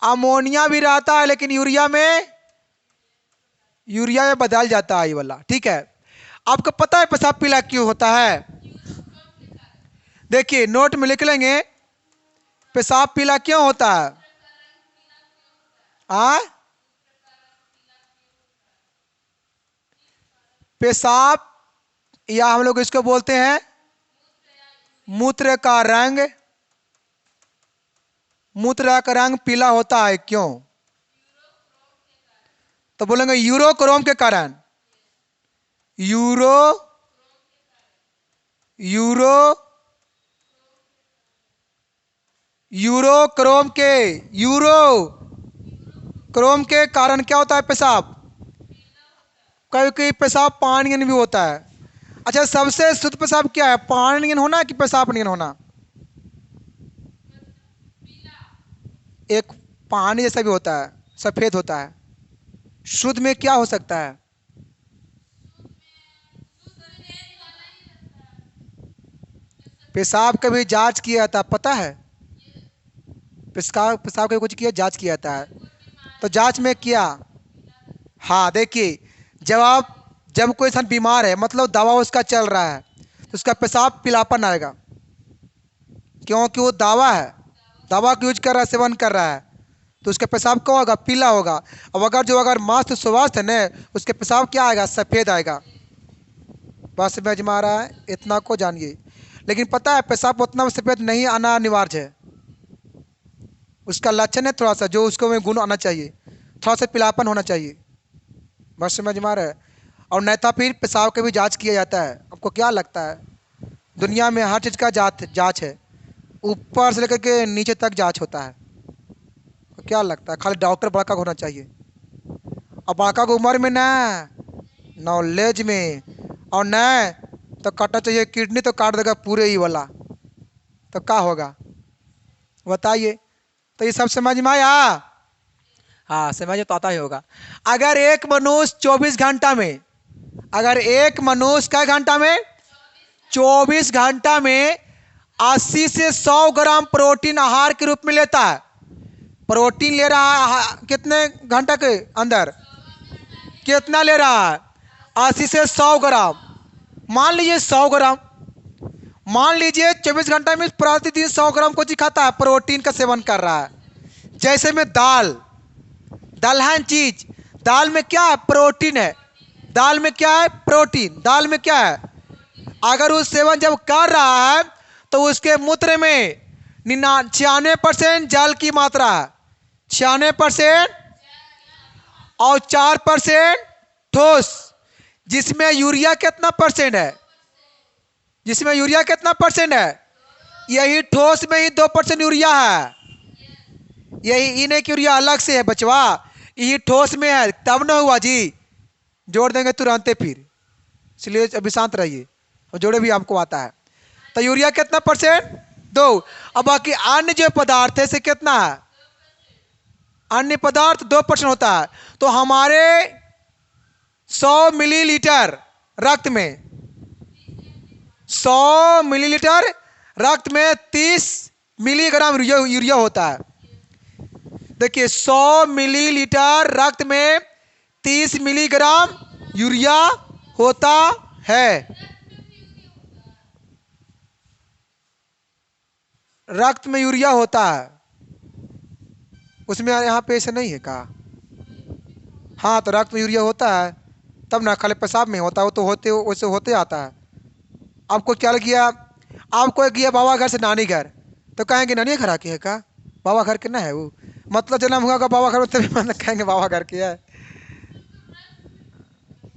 अमोनिया भी रहता है लेकिन यूरिया में बदल जाता है ये वाला, ठीक है। आपको पता है पेशाब पीला क्यों होता है? देखिए नोट में लिख लेंगे, पेशाब पीला क्यों होता है? पेशाब, या हम लोग इसको बोलते हैं मूत्र का रंग, मूत्र का रंग पीला होता है क्यों? तो बोलेंगे यूरोक्रोम के कारण, यूरोक्रोम के कारण क्या होता है पेशाब? कभी कभी पेशाब पानी भी होता है। अच्छा, सबसे शुद्ध पेशाब क्या है? पानी होना कि पेशाब नहीं होना? एक पानी जैसा भी होता है, सफेद होता है। शुद्ध में क्या हो सकता है? पेशाब कभी जांच किया था, पता है? पेशाब कभी कुछ किया, जांच किया था, तो जांच में किया। हाँ देखिए, जब कोई इंसान बीमार है, मतलब दवा उसका चल रहा है, तो उसका पेशाब पीलापन आएगा, क्योंकि वो दवा है, दवा का यूज कर रहा है, सेवन कर रहा है, तो उसका पेशाब क्या होगा? पीला होगा। अब अगर मस्त स्वास्थ्य है ना, उसके पेशाब क्या आएगा? सफ़ेद आएगा। बस समझ में आ रहा है? इतना को जानिए। लेकिन पता है पेशाब उतना सफ़ेद नहीं आना अनिवार्य है, उसका लक्षण है थोड़ा सा, जो उसको में गुण आना चाहिए, थोड़ा सा पीलापन होना चाहिए। बस समझ में आ रहा है? और नहीं तो फिर पेशाब का भी जांच किया जाता है। आपको क्या लगता है? दुनिया में हर चीज़ का जांच है, ऊपर से लेकर के नीचे तक जांच होता है। तो क्या लगता है? खाली डॉक्टर बड़का होना चाहिए, और बड़का की उम्र में ना, नॉलेज में, और न तो काटना चाहिए किडनी, तो काट देगा पूरे ही वाला, तो क्या होगा बताइए? तो ये सब समझ में आया? हाँ समझ तो आता ही होगा। अगर एक मनुष्य 24 घंटा में, अगर एक मनुष्य क्या घंटा में? 24 घंटा में 80 से 100 ग्राम प्रोटीन आहार के रूप में लेता है। प्रोटीन ले रहा है कितने घंटे के अंदर, कितना ले रहा है, 80 से 100 ग्राम। मान लीजिए 100 ग्राम, मान लीजिए 24 घंटे में प्रतिदिन 100 ग्राम को खाता है, प्रोटीन का सेवन कर रहा है। जैसे में दाल, दलहन चीज, दाल में क्या है, प्रोटीन है। दाल में क्या है, प्रोटीन। दाल में क्या है, अगर उस सेवन जब कर रहा है तो उसके मूत्र में 96% जल की मात्रा है, 96%, और 4% ठोस, जिसमें यूरिया कितना परसेंट है, जिसमें यूरिया कितना परसेंट है, यही ठोस में ही 2% यूरिया है। यही इन्हें यूरिया अलग से है बचवा, यही ठोस में है, तब ना हुआ जी। जोड़ देंगे तुरंत फिर, इसलिए अभी शांत रहिए, और जोड़े भी आपको आता है। तो यूरिया कितना परसेंट, 2। अब बाकी अन्य जो पदार्थ है से कितना है, अन्य पदार्थ 2% होता है। तो हमारे 100 मिलीलीटर रक्त में, 100 मिलीलीटर रक्त में 30 मिलीग्राम यूरिया होता है। देखिए 100 मिलीलीटर रक्त में 30 मिलीग्राम यूरिया होता है। रक्त में यूरिया होता है, उसमें यहाँ पे ऐसे नहीं है का। हाँ तो रक्त में यूरिया होता है, तब ना खाली पेशाब में होता है, वो तो होते वैसे होते आता है। आपको क्या किया, आपको गया बाबा घर से नानी घर, तो कहेंगे नानी घर आके है का, बाबा घर के ना है वो, मतलब जन्म हुआ का बाबा घर, तभी मतलब कहेंगे बाबा घर के है।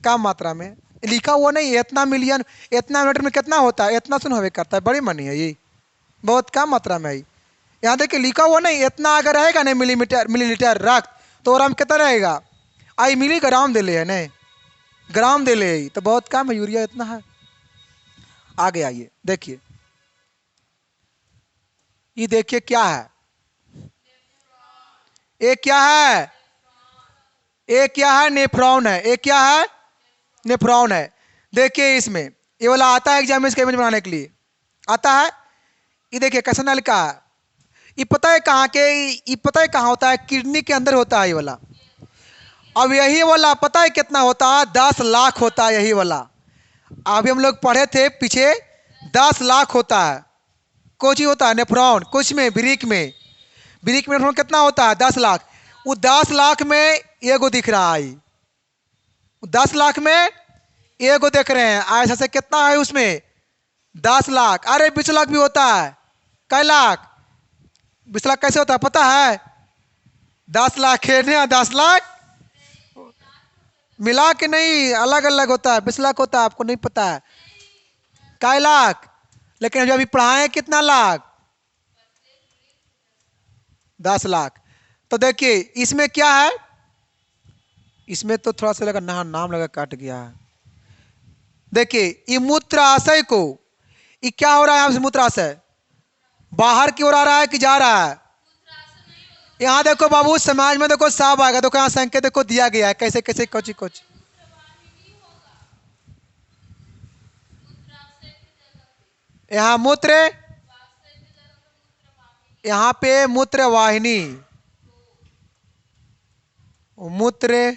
कम मात्रा में लिखा हुआ नहीं, इतना मिलियन, इतना मिनट में कितना होता है, इतना सुन होवे करता है, बड़ी मनी है ये, बहुत कम मात्रा में है। यहाँ देखिए लिखा हुआ नहीं, इतना अगर रहेगा नहीं मिलीलीटर रक्त, तो आराम कितना रहेगा, आई मिलीग्राम दे ले है नहीं, ग्राम दे ले, तो बहुत कम है, यूरिया इतना है। आगे आइए देखिए, ये देखिए क्या है, ये क्या है, ये क्या है, नेफ्रॉन है। ये क्या है, नेफ्रॉन है। देखिए इसमें ये वाला आता है एग्जाम में, इसका इमेज बनाने के लिए आता है। ये देखिए कैसा नल का है, ये पता है कहाँ के, ये पता है कहाँ होता है, किडनी के अंदर होता है ये वाला। अब यही वाला पता है कितना होता है, 10 लाख होता है यही वाला। अभी हम लोग पढ़े थे पीछे, 10 लाख होता है। कुछ ही होता है नेफ्रॉन, कुछ में ब्रिक में, ब्रिक में नेफ्रॉन कितना होता है, 10 लाख। वो 10 लाख में एगो दिख रहा है, 10 लाख में एगो देख रहे हैं। ऐसा से कितना है उसमें, 10 लाख। अरे 20 लाख भी होता है, कै लाख, 20 लाख कैसे होता है पता है, 10 लाख खेलने, 10 लाख मिला के नहीं, अलग अलग होता है, 20 लाख होता है, आपको नहीं पता है, कै लाख। लेकिन अभी पढ़ाए कितना लाख, 10 लाख। तो देखिए इसमें क्या है, इसमें तो थोड़ा सा लगा नाम लगा काट गया है। देखिए ये मूत्राशय को, ये क्या हो रहा है, यहाँ से मूत्राशय बाहर की ओर आ रहा है कि जा रहा है। यहाँ देखो बाबू, समाज में देखो साफ आएगा, देखो यहाँ संकेत देखो दिया गया है, कैसे कैसे कुछ कुछ। यहाँ मूत्र, यहाँ पे मूत्र वाहिनी, मूत्र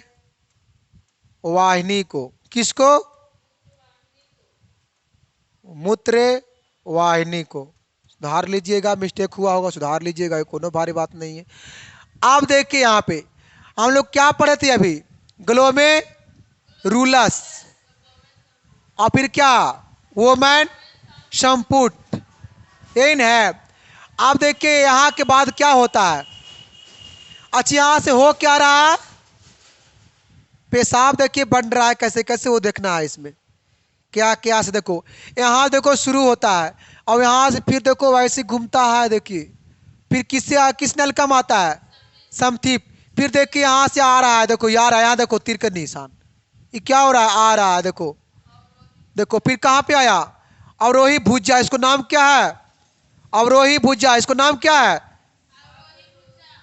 वाहिनी को, किसको, मूत्र वाहिनी को। सुधार लीजिएगा, मिस्टेक हुआ होगा सुधार लीजिएगा, कोनो भारी बात नहीं है। आप देखिए यहाँ पे हम लोग क्या पढ़े थे अभी, ग्लोमेरुलस, और फिर क्या, वोमेन संपुट, यही है। आप देखिए यहाँ के बाद क्या होता है, अच्छा यहाँ से हो क्या रहा है, पेशाब देखिए बन रहा है, कैसे कैसे वो देखना है इसमें, क्या क्या से देखो, यहाँ देखो शुरू होता है, और यहाँ से फिर देखो वैसे घूमता है, देखिए फिर किससे, किस नल कम आता है, समथिप। फिर देखिए यहाँ से आ रहा है, देखो यार यहाँ देखो तीर का निशान, ये क्या हो रहा है, आ रहा है देखो, देखो फिर कहाँ पे आया, अवरोही भुजा, इसको नाम क्या है, अवरोही भुजा, इसको नाम क्या है,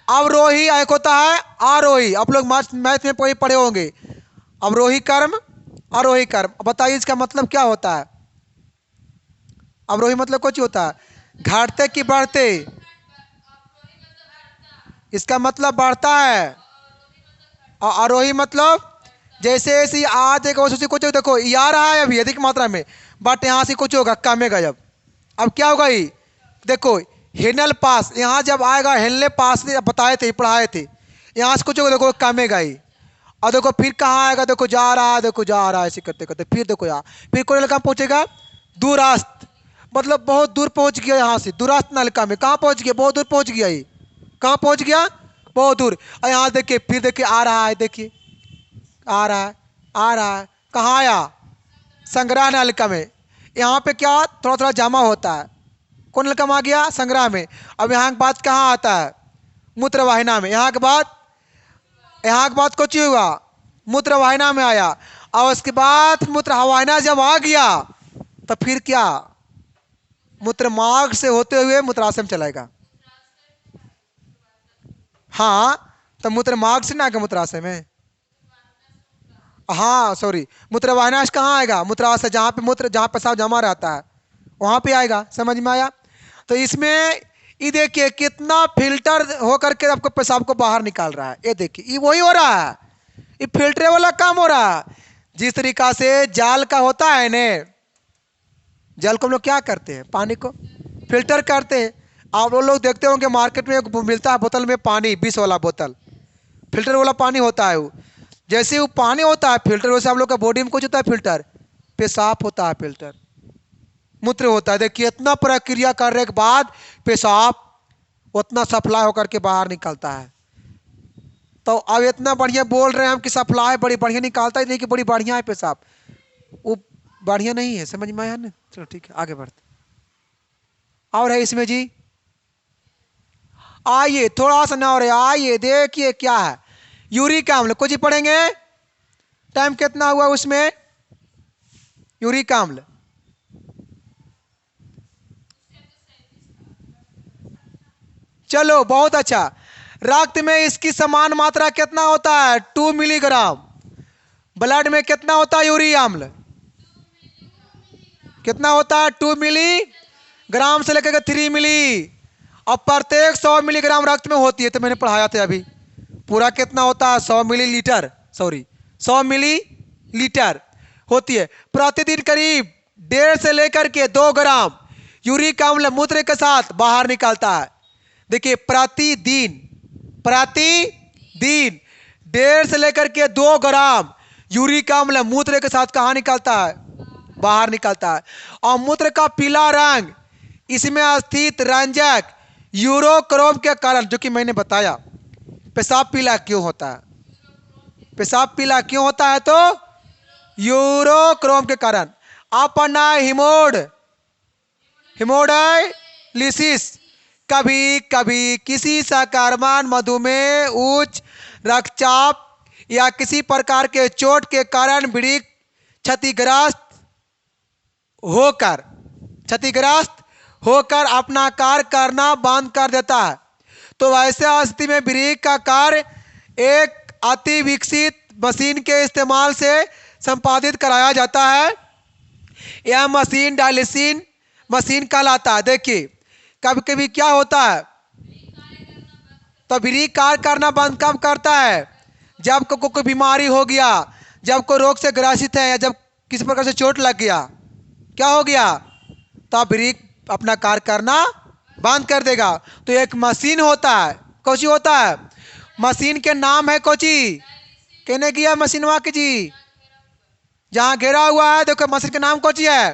अवरोही। एक होता है आरोही, आप लोग मैथ में पढ़े होंगे, अवरोही कर्म, आरोही कर्म। बताइए इसका मतलब क्या होता है, अवरोही मतलब कुछ होता है, घटते कि बढ़ते? इसका मतलब बढ़ता है। और आरोही मतलब जैसे ऐसे आ जाएगा वैसे कुछ देखो ये आ रहा है अभी अधिक मात्रा में, बट यहाँ से कुछ होगा कमेगा जब। अब क्या होगा ये देखो, हेनल पास यहाँ जब आएगा, हेनले पास ने बताए थे पढ़ाए थे, यहाँ से कुछ होगा देखो कमेगा ही। और देखो फिर कहाँ आएगा, देखो जा रहा है, देखो जा रहा है, ऐसे करते करते फिर देखो यहाँ, फिर कोई नलका पहुँचेगा दूरास्त, मतलब बहुत दूर पहुँच गया यहाँ से। दूरास्त नलका में कहाँ पहुँच गया, बहुत दूर पहुँच गया ये। कहाँ पहुँच गया, बहुत दूर। और यहाँ देखिए फिर देखिए आ रहा है, देखिए आ रहा है, आ रहा है, कहाँ आया, संग्रह नलिका में। यहाँ पे क्या थोड़ा थोड़ा जमा होता है, कौन नलिका में आ गया, संग्रह में। अब यहाँ के बाद कहाँ आता है, मूत्र वाहिना में। यहाँ के बाद कुछ हुआ, मूत्र वाहिना में आया। और उसके बाद मूत्र वाहिना जब आ गया तो फिर क्या, मूत्र मार्ग से होते हुए मूत्राशय में चलेगा। हाँ तो मूत्र मार्ग से ना आएगा मूत्राशय में, हाँ सॉरी, मूत्र वाहिनाश कहाँ आएगा, मूत्राशय, जहाँ पे मूत्र, जहाँ पेशाब जमा रहता है वहाँ पे आएगा। समझ में आया? तो इसमें ये देखिए कितना फिल्टर होकर के आपको पेशाब को बाहर निकाल रहा है। ये देखिए ये वही हो रहा है, ये फिल्टर वाला काम हो रहा है। जिस तरीका से जाल का होता है ने, जल को हम लोग क्या करते हैं, पानी को फिल्टर करते हैं। आप लोग देखते होंगे मार्केट में मिलता है बोतल में पानी, 20 वाला बोतल, फिल्टर वाला पानी होता है वो। जैसे वो पानी होता है फिल्टर, वैसे आप लोग का बॉडी में कुछ होता है फिल्टर, पेशाब होता है फिल्टर, मूत्र होता है। देखिए इतना प्रक्रिया करने के बाद पेशाब उतना सप्लाई होकर के बाहर निकलता है। तो अब इतना बढ़िया बोल रहे हैं हम कि सप्लाई बड़ी बढ़िया निकालता है, नहीं कि बड़ी बढ़िया है पेशाब, वो बढ़िया नहीं है। समझ में आया ना? चलो ठीक है आगे बढ़ते। और है इसमें जी, आइए थोड़ा सा ना, और आइए देखिए क्या है, यूरिक अम्ल। कुछ ही पढ़ेंगे, टाइम कितना हुआ उसमें, यूरिक अम्ल। चलो बहुत अच्छा। रक्त में इसकी समान मात्रा कितना होता है, 2 मिलीग्राम। ब्लड में कितना होता है यूरिक अम्ल, कितना होता है, 2 मिलीग्राम से लेकर 3 मिली। अब प्रत्येक 100 मिलीग्राम रक्त में होती है, तो मैंने पढ़ाया था अभी, पूरा कितना होता है, 100 मिलीलीटर, सॉरी 100 मिलीलीटर होती है। प्रतिदिन करीब 1.5 से लेकर के 2 ग्राम यूरिक अम्ल मूत्र के साथ बाहर निकलता है। देखिए प्रतिदिन 1.5 से लेकर के 2 ग्राम यूरिक अम्ल मूत्र के साथ कहाँ निकलता है, बाहर निकलता है। और मूत्र का पीला रंग इसमें स्थित रंजक यूरोक्रोम के कारण, जो कि मैंने बताया, पेशाब पीला क्यों होता है, पेशाब पीला क्यों होता है, तो यूरोक्रोम के कारण। अपना हिमोडायलिसिस, कभी कभी किसी संक्रमण, मधुमेह, उच्च रक्तचाप या किसी प्रकार के चोट के कारण वृक्क क्षतिग्रस्त होकर अपना कार्य करना बंद कर देता है। तो वैसे स्थिति में वृक्क का कार्य एक अति विकसित मशीन के इस्तेमाल से संपादित कराया जाता है। यह मशीन डायलिसिस मशीन कहलाता है। देखिए कभी कभी क्या होता है, तो वृक्क कार्य करना बंद कब करता है, जब कोई बीमारी हो गया, जब कोई रोग से ग्रसित है, या जब किसी प्रकार से चोट लग गया, क्या हो गया, तब वृक्क अपना कार्य करना बंद कर देगा। तो एक मशीन होता है, कौची होता है, मशीन के नाम है कौची, कहने किया मशीन वहां की जी, जहां घेरा हुआ है देखो, मशीन के नाम कौची है,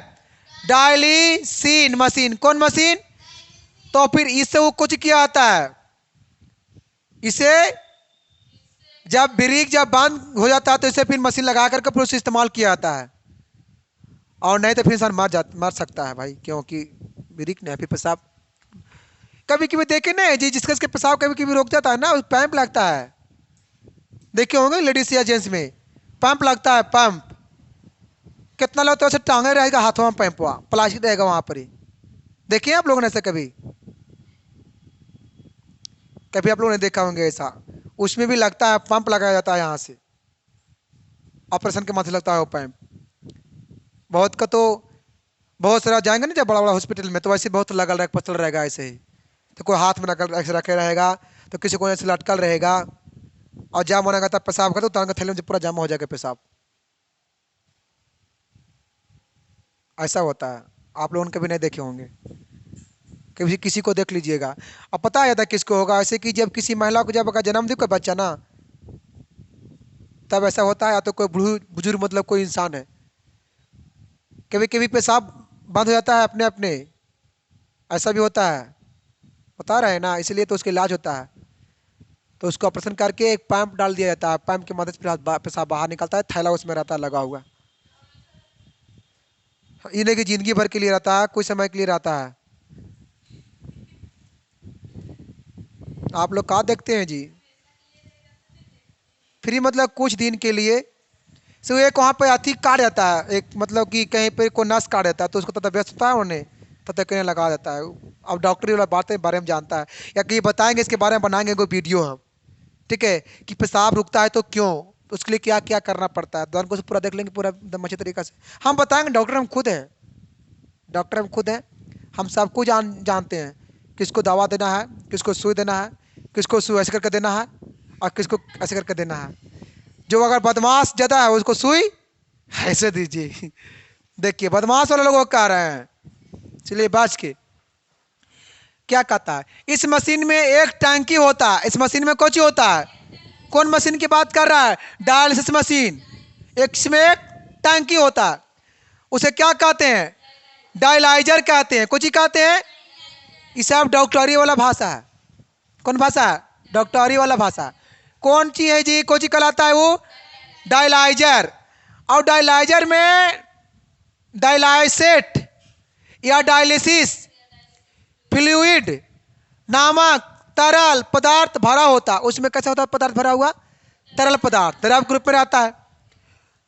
डायलिसिस मशीन। कौन मशीन, तो फिर इससे वो कुछ किया जाता है, इसे जब वृक्क जब बंद हो जाता है तो इसे फिर मशीन लगा करके फिर उसे इस्तेमाल किया जाता है। और नहीं तो फिर इंसान मर सकता है भाई, क्योंकि वृक्क ने फिर पेशाब कभी कभी देखे ना जी, जिसका इसके पेशाब कभी कभी रोक जाता है ना, पंप लगता है, देखे होंगे लेडीज या जेंट्स में पंप लगता है, पंप कितना लगता है, उसे टांगे रहेगा हाथों में, पंप वहाँ प्लास्टिक रहेगा वहां पर ही, देखिए आप लोगों ने ऐसा कभी कभी आप लोगों ने देखा होंगे ऐसा, उसमें भी लगता है, पंप लगाया जाता है यहाँ से, ऑपरेशन के माथे लगता है वो पंप। बहुत का तो बहुत सारा जाएंगे ना जब बड़ा बड़ा हॉस्पिटल में, तो वैसे बहुत लगल रहे पसल रहेगा ऐसे ही। तो कोई हाथ में रखल ऐसे रखे रहेगा, तो किसी को ऐसे लटकल रहेगा, और जब मन करता पेशाब करता तो थैले में पूरा जमा हो जाएगा पेशाब। ऐसा होता है, आप लोगों ने कभी नहीं देखे होंगे, कभी किसी को देख लीजिएगा। अब पता है था किसको होगा ऐसे कि जब किसी महिला को जब अगर जन्म दे कोई बच्चा ना, तब ऐसा होता है, या तो कोई बुजुर्ग मतलब कोई इंसान है, कभी कभी पेशाब बंद हो जाता है अपने अपने, ऐसा भी होता है, बता रहे हैं ना, इसलिए तो उसका इलाज होता है। तो उसको ऑपरेशन करके एक पैम्प डाल दिया जाता है, पैम्प की मदद से पेशाब बाहर निकलता है, थैला उसमें रहता है लगा हुआ। इन्हें की जिंदगी भर के लिए रहता है, कुछ समय के लिए रहता है। आप लोग कहाँ देखते हैं जी, फ्री मतलब कुछ दिन के लिए। सो एक वहाँ पे अथी काट जाता है, एक मतलब कि कहीं पे कोई नस काट देता है, तो उसको तब व्यस्त होता है, उन्हें तब कहीं लगा देता है। अब डॉक्टरी वाला बातें बारे में जानता है, या कहीं बताएंगे इसके बारे में, बनाएंगे कोई वीडियो हम, ठीक है, कि पेशाब रुकता है तो क्यों, तो उसके लिए क्या क्या करना पड़ता है, तो को पूरा देख लेंगे पूरा एकदम अच्छे तरीके से हम बताएंगे। डॉक्टर हम खुद हैं, डॉक्टर हम खुद हैं, हम सबको जानते हैं, किसको दवा देना है, किसको सुई देना है, किसको सुई ऐसे करके देना है, और किसको ऐसे करके देना है। जो अगर बदमाश ज़्यादा है उसको सुई ऐसे दीजिए। देखिए बदमाश वाले लोग कह रहे हैं, चलिए बच के क्या कहता है। इस मशीन में एक टैंकी होता है, इस मशीन में कुछ होता है, कौन मशीन की बात कर रहा है, डायलिसिस मशीन। इसमें एक टैंकी होता है, उसे क्या कहते हैं, डायलाइजर कहते हैं, कुछ ही कहते हैं। ये सब डॉक्टरी वाला भाषा है, कौन भाषा है, डॉक्टरी वाला भाषा। कौन चीज है जी, कौन चीज कहलाता है वो, डायलाइजर। और डायलाइजर में डायलाइसेट या डायलिसिस फ्लूइड नामक तरल पदार्थ भरा होता है। उसमें कैसा होता है पदार्थ भरा हुआ, तरल पदार्थ, द्रव ग्रुप में रहता है,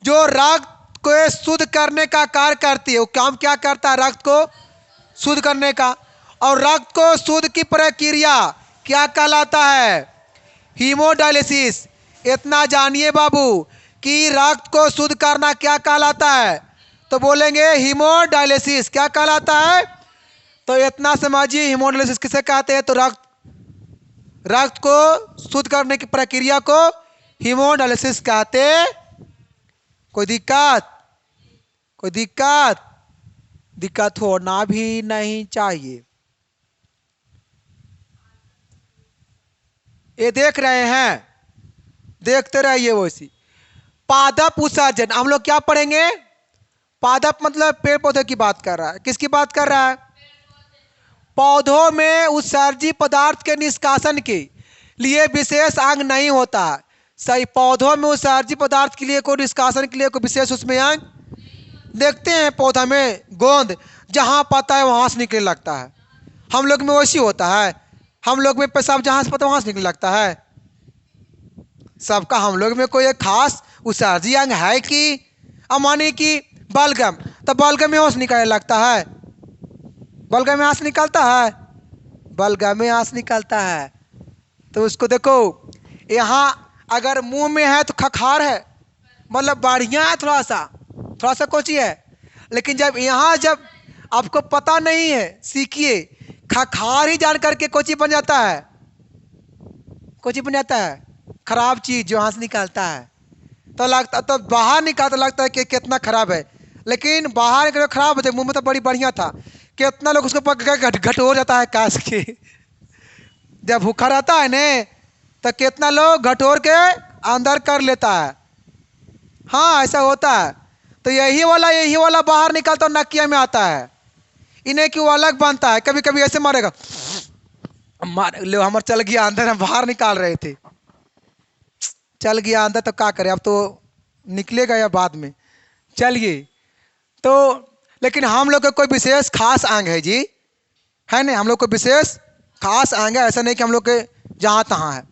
जो रक्त को शुद्ध करने का कार्य करती है। वो काम क्या करता है, रक्त को शुद्ध करने का। और रक्त को शुद्ध की प्रक्रिया क्या कहलाता है, हीमोडायलिसिस। इतना जानिए बाबू कि रक्त को शुद्ध करना क्या कहलाता है, तो बोलेंगे हीमोडायलिसिस। क्या कहलाता है, तो इतना समझिए, हीमोडायलिसिस किसे कहते हैं, तो रक्त को शुद्ध करने की प्रक्रिया को हीमोडायलिसिस कहते। कोई दिक्कत, कोई दिक्कत, दिक्कत होना भी नहीं चाहिए। ये देख रहे हैं, देखते रहिए। वैसी पादप उत्सर्जन हम लोग क्या पढ़ेंगे, पादप मतलब पेड़ पौधे की बात कर रहा है, किसकी बात कर रहा है, पौधों में उत्सर्जित पदार्थ के निष्कासन के लिए विशेष अंग नहीं होता। सही, पौधों में उत्सर्जित पदार्थ के लिए कोई निष्कासन के लिए कोई विशेष उसमें अंग, देखते हैं पौधा में गोंद जहां पाता है वहां से निकलने लगता है, हम लोग में वैसी होता है, हम लोग में पेशाब जहां से पता वहां से निकलने लगता है सबका। हम लोग में कोई एक खास उत्सर्जित अंग है कि, माने कि बलगम, तो बलगम में से निकलने लगता है, बलगम में से निकलता है, बलगम में से निकलता है। तो उसको देखो, यहाँ अगर मुंह में है तो खखार है, मतलब बढ़िया है, थोड़ा सा कोची है। लेकिन जब यहाँ जब आपको पता नहीं है, सीखिए, खखार ही जान करके कोची बन जाता है, कोची बन जाता है, खराब चीज जो यहाँ से निकालता है। तो लगता, तो बाहर निकालता लगता है कि कितना खराब है, लेकिन बाहर निकल खराब होता है, मुंह में तो बड़ी बढ़िया था। कितना लोग उसको पक घट हो जाता है काश के। जब भूखा रहता है ने, तो कितना लोग घटोर के अंदर कर लेता है। हाँ ऐसा होता है। तो यही वाला बाहर निकलता नकिया में आता है, इन्हें क्यों अलग बनता है। कभी कभी ऐसे मारेगा, लो हमारे चल गया अंदर, हम बाहर निकाल रहे थे, चल गया अंदर, तो क्या करें, अब तो निकलेगा या बाद में। चलिए, तो लेकिन हम लोग का कोई विशेष खास अंग है जी, है ना, हम लोग को विशेष खास अंग है, ऐसा नहीं कि हम लोग के जहाँ तहाँ है,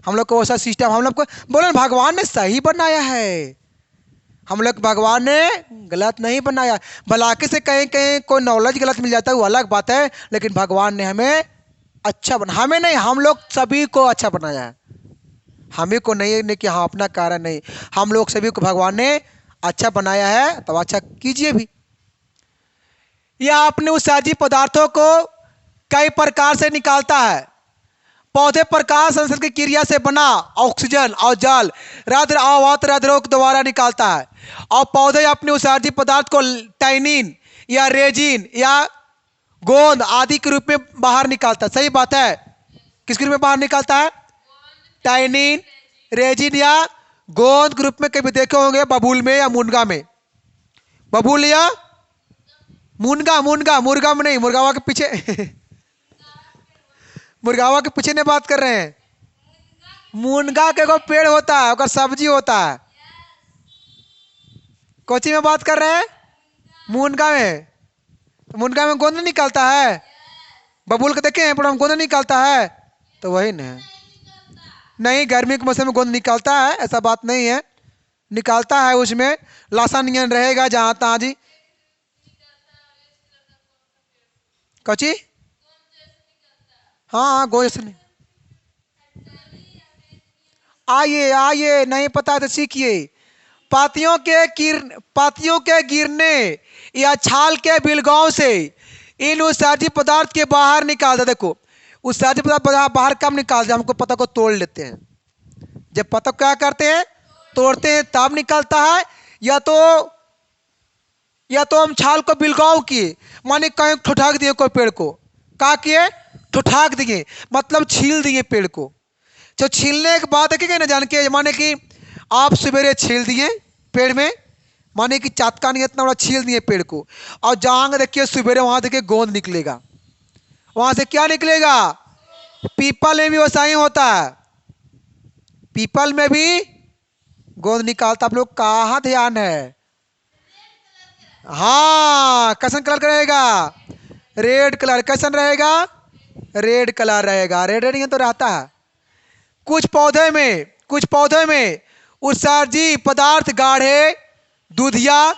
हम लोग को वैसा सिस्टम, हम लोग को बोले भगवान ने सही बनाया है, हम लोग भगवान ने गलत नहीं बनाया। भलाके से कहीं कहीं कोई नॉलेज गलत मिल जाता है वो अलग बात है, लेकिन भगवान ने हमें अच्छा बना, हमें नहीं, हम लोग सभी को अच्छा बनाया है। हमें को नहीं कि हाँ अपना कारण नहीं, हम लोग सभी को भगवान ने अच्छा बनाया है, तो अच्छा कीजिए भी। यह अपने उत्सर्जी पदार्थों को कई प्रकार से निकालता है। पौधे प्रकाश संश्लेषण की क्रिया से बना ऑक्सीजन और जल रद्र अवत रद्रों के द्वारा निकालता है। और पौधे अपने उत्सर्जी पदार्थ को टैनिन या रेजिन या गोंद आदि के रूप में बाहर निकालता है। सही बात है। किसके रूप में बाहर निकालता है? टैनिन, रेजिन या गोंद के रूप में कभी देखे होंगे बबूल में या मुनगा में। बबूल या मुनगा, मुर्गा में नहीं, मुर्गावा के पीछे मुर्गावा के पीछे नहीं बात कर रहे हैं। मुनगा के को पेड़ होता है, उसका सब्जी होता है। कोची में बात कर रहे हैं? मुनगा में। तो मुनगा में गोंद निकालता है। बबूल को देखे हैं पर गोंद निकालता है, तो वही नहीं, गर्मी के मौसम में गोंद निकालता है, ऐसा बात नहीं है, निकालता है। उसमें लाशा नियन रहेगा जहां तहां जी। कची? हाँ गोंद से नहीं। आइए नहीं पता तो सीखिए। पातियों के गिरने या छाल के बिलगांव से इन उत्सर्जी पदार्थ के बाहर निकालता। देखो उत्सर्जी पदार्थ बाहर कब निकालते हैं? हमको पता को तोड़ लेते हैं। जब पता क्या करते हैं? तोड़ते हैं तब निकलता है। या तो हम छाल को बिलगांव किए, माने कहीं ठुठाक दिए कोई पेड़ को। क्या किए? ठुठाक दिए, मतलब छील दिए पेड़ को। जो छीलने के बाद देखेंगे ना जान के, माने कि आप सवेरे छील दिए पेड़ में, माने कि चातका नहीं इतना बड़ा छील दिए पेड़ को, और जाएंगे देखिए सवेरे वहां देखिए गोंद निकलेगा। वहां से क्या निकलेगा? पीपल में भी वैसा ही होता है। पीपल में भी गोंद निकालता। आप लोग कहाँ ध्यान है? हाँ, कैसन कलर का रहेगा? Red colour. कैसन रहेगा? रेड कलर रहेगा। रेड नहीं तो रहता है। कुछ पौधे में उत्सर्जी पदार्थ गाढ़े दूधिया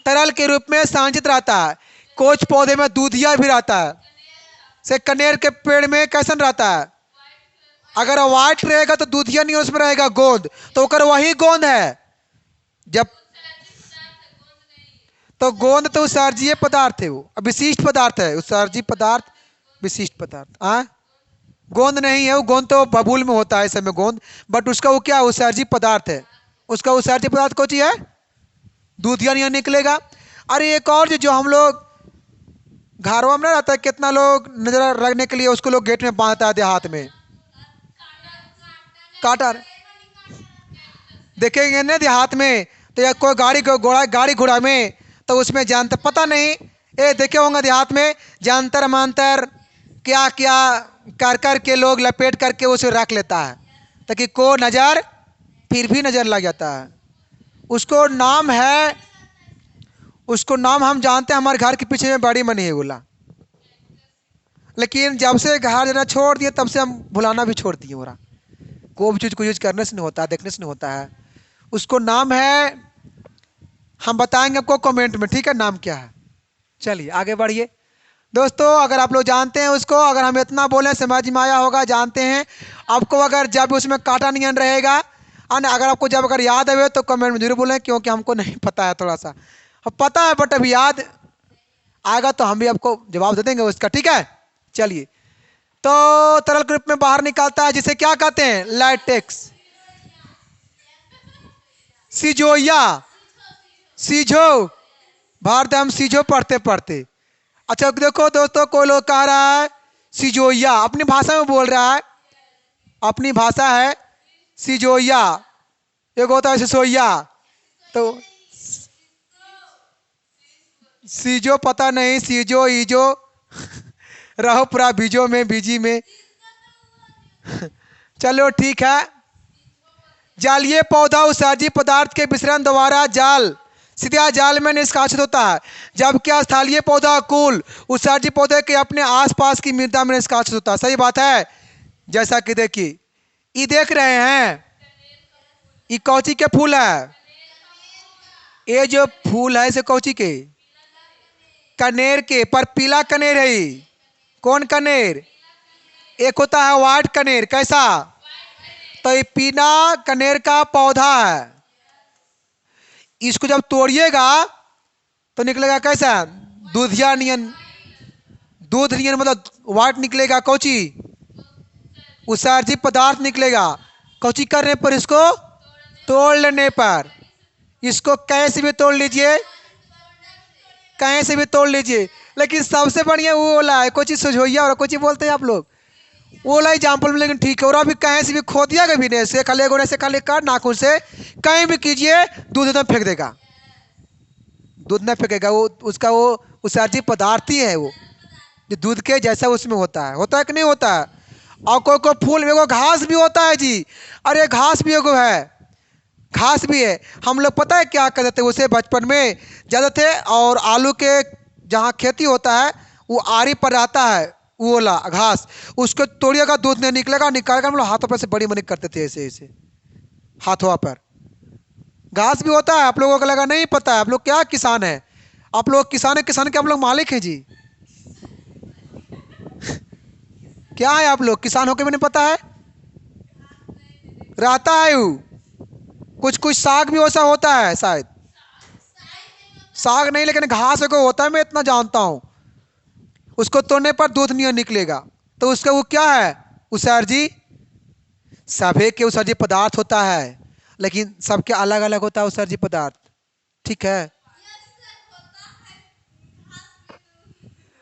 तरल के रूप में संचित रहता है। कुछ पौधे में दूधिया भी रहता है। से कनेर के पेड़ में कैसन रहता है? अगर व्हाइट रहेगा तो दूधिया नहीं, उसमें रहेगा गोंद, तो ओकर वही गोंद है। जब तो गोंद तो उत्सर्जीय पदार्थ है, वो विशिष्ट पदार्थ है। उत्सर्जी पदार्थ विशिष्ट पदार्थ। गोंद नहीं है वो। गोंद तो बबूल में होता है समय गोंद, बट उसका वो क्या उत्सर्जी पदार्थ है। उसका उत्सर्जी पदार्थ कौन सी है? दूधिया नहीं निकलेगा। अरे एक और जो हम लोग घरों में रहता है, कितना लोग नजर रखने के लिए उसको लोग गेट में बांधता है देहात में। काटा देखेंगे ना देहात में, तो या कोई गाड़ी घोड़ा में, तो उसमें जानते पता नहीं देखे होंगे देहात में जानतर मानतर क्या क्या कर के लोग लपेट करके उसे रख लेता है, ताकि को नज़र फिर भी नज़र लग जाता है। उसको नाम हम जानते हैं, हमारे घर के पीछे में बड़ी मनी है बोला। लेकिन जब से घर जाना छोड़ दिए तब से हम भुलाना भी छोड़ दिए। बोला कोई भी चीज़ को यूज करने से नहीं होता, देखने से नहीं होता है। उसको नाम है, हम बताएंगे आपको कमेंट में, ठीक है? नाम क्या है। चलिए आगे बढ़िए दोस्तों। अगर आप लोग जानते हैं उसको, अगर हम इतना बोले समझ में आया होगा, जानते हैं आपको। अगर जब उसमें कांटा नियन रहेगा, अगर आपको जब अगर याद आए तो कमेंट में जरूर बोलें, क्योंकि हमको नहीं पता है। थोड़ा सा पता है बट अभी याद आएगा तो हम भी आपको जवाब दे देंगे उसका, ठीक है? चलिए, तो तरल के रूप में बाहर निकालता है, जिसे क्या कहते हैं? लैटेक्स। सीजो भारत हम सीजो पढ़ते। अच्छा देखो दोस्तों, कोई लोग कह रहा है सिजोया, अपनी भाषा में बोल रहा है, अपनी भाषा है सिजोया। एक होता है सिसोया, तो सीजो पता नहीं, सीजो ईजो रहो पूरा बीजो में, बीजी में चलो ठीक है। जालीय पौधा उत्सर्जी पदार्थ के विसरण द्वारा सीधा जाल में निष्कासित होता है, जबकि स्थलीय पौधा कुल उत्सर्जी पौधे के अपने आसपास की मृदा में निष्कासित होता है। सही बात है। जैसा कि देखिए, ये देख रहे हैं, ये कौची के फूल है। ये जो फूल है इसे कौची के? कनेर के, पर पीला कनेर है। कौन कनेर? एक होता है व्हाइट कनेर। कैसा? तो ये पीला कनेर का पौधा है। इसको जब तोड़िएगा तो निकलेगा कैसा? दूधिया नियन, दूध नियन मतलब वाट निकलेगा कौची, उत्सर्जित पदार्थ निकलेगा कौची करने पर, इसको तोड़ लेने पर। इसको कैसे भी तोड़ लीजिए, कहीं से भी तोड़ लीजिए, लेकिन सबसे बढ़िया वो वाला है कोई चीज सुझोइया और कोई चीज बोलते हैं आप लोग, वो वाला एग्जाम्पल में, लेकिन ठीक है। और अभी कहीं से भी खो दिया कभी नहीं से खाली गोने से खाली कर नाखून से कहीं भी कीजिए, दूध एकदम फेंक देगा, दूध नहीं फेंकेगा वो, उसका वो उत्सर्जित पदार्थ ही है वो, जो दूध के जैसा उसमें होता है कि नहीं होता है। और कोई फूल एगो घास भी होता है जी, अरे घास भी एगो है, घास भी है। हम लोग पता है क्या करते थे उसे बचपन में जाते थे, और आलू के जहाँ खेती होता है वो आरी पर रहता है वो वाला घास, उसको तोड़िएगा दूध नहीं निकलेगा, निकालेगा, हम लोग हाथों पर से बड़ी मनी करते थे ऐसे ऐसे हाथों पर। घास भी होता है, आप लोगों को लगा नहीं पता है, आप लोग क्या किसान है, आप लोग किसान है, किसान के आप लोग मालिक हैं जी, क्या है आप लोग किसान होके भी नहीं पता है, रहता है वो। कुछ कुछ साग भी वैसा होता है शायद, साग नहीं लेकिन घास को होता है, मैं इतना जानता हूं, उसको तोड़ने पर दूध नहीं निकलेगा, तो उसका वो क्या है, उत्सर्जी, सभी के उत्सर्जी पदार्थ होता है, लेकिन सबके अलग अलग होता है उत्सर्जी पदार्थ, ठीक है।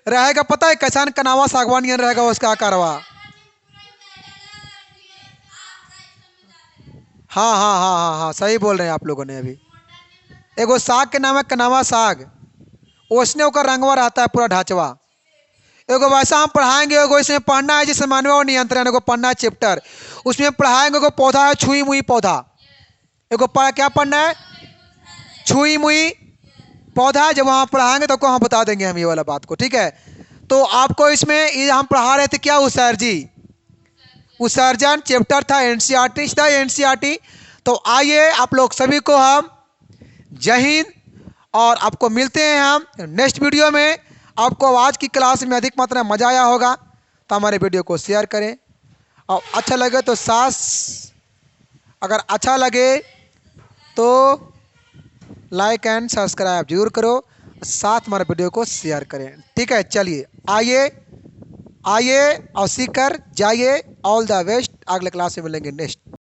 रहेगा पता है कैसा कनावा सागवान रहेगा उसका आकारवा, हाँ हाँ हाँ हाँ हाँ सही बोल रहे हैं आप लोगों ने। अभी एगो साग के नाम है कनावा साग, उसने का रंगवा रहता है पूरा ढांचवा। एगो वैसा हम पढ़ाएंगे, एगो इसमें पढ़ना है जिससे मानव और नियंत्रण, एगो पढ़ना है चैप्टर, उसमें पढ़ाएंगे एगो पौधा है छुई मुई पौधा, एगो क्या पढ़ना है, छुई मुई पौधा। जब वहाँ पढ़ाएंगे तो वहाँ बता देंगे हम ये वाला बात को, ठीक है। तो आपको इसमें ये हम पढ़ा रहे थे क्या, उत्सर्जी, उत्सर्जन चैप्टर था एनसीईआरटी था, एनसीईआरटी। तो आइए आप लोग सभी को हम जय हिंद, और आपको मिलते हैं हम नेक्स्ट वीडियो में। आपको आज की क्लास में अधिक मात्रा में मजा आया होगा तो हमारे वीडियो को शेयर करें, और अच्छा लगे तो अगर अच्छा लगे तो लाइक एंड सब्सक्राइब जरूर करो, साथ हमारे वीडियो को शेयर करें, ठीक है। चलिए आइए आइए और सीख कर जाइए, ऑल द बेस्ट, अगले क्लास में मिलेंगे नेक्स्ट।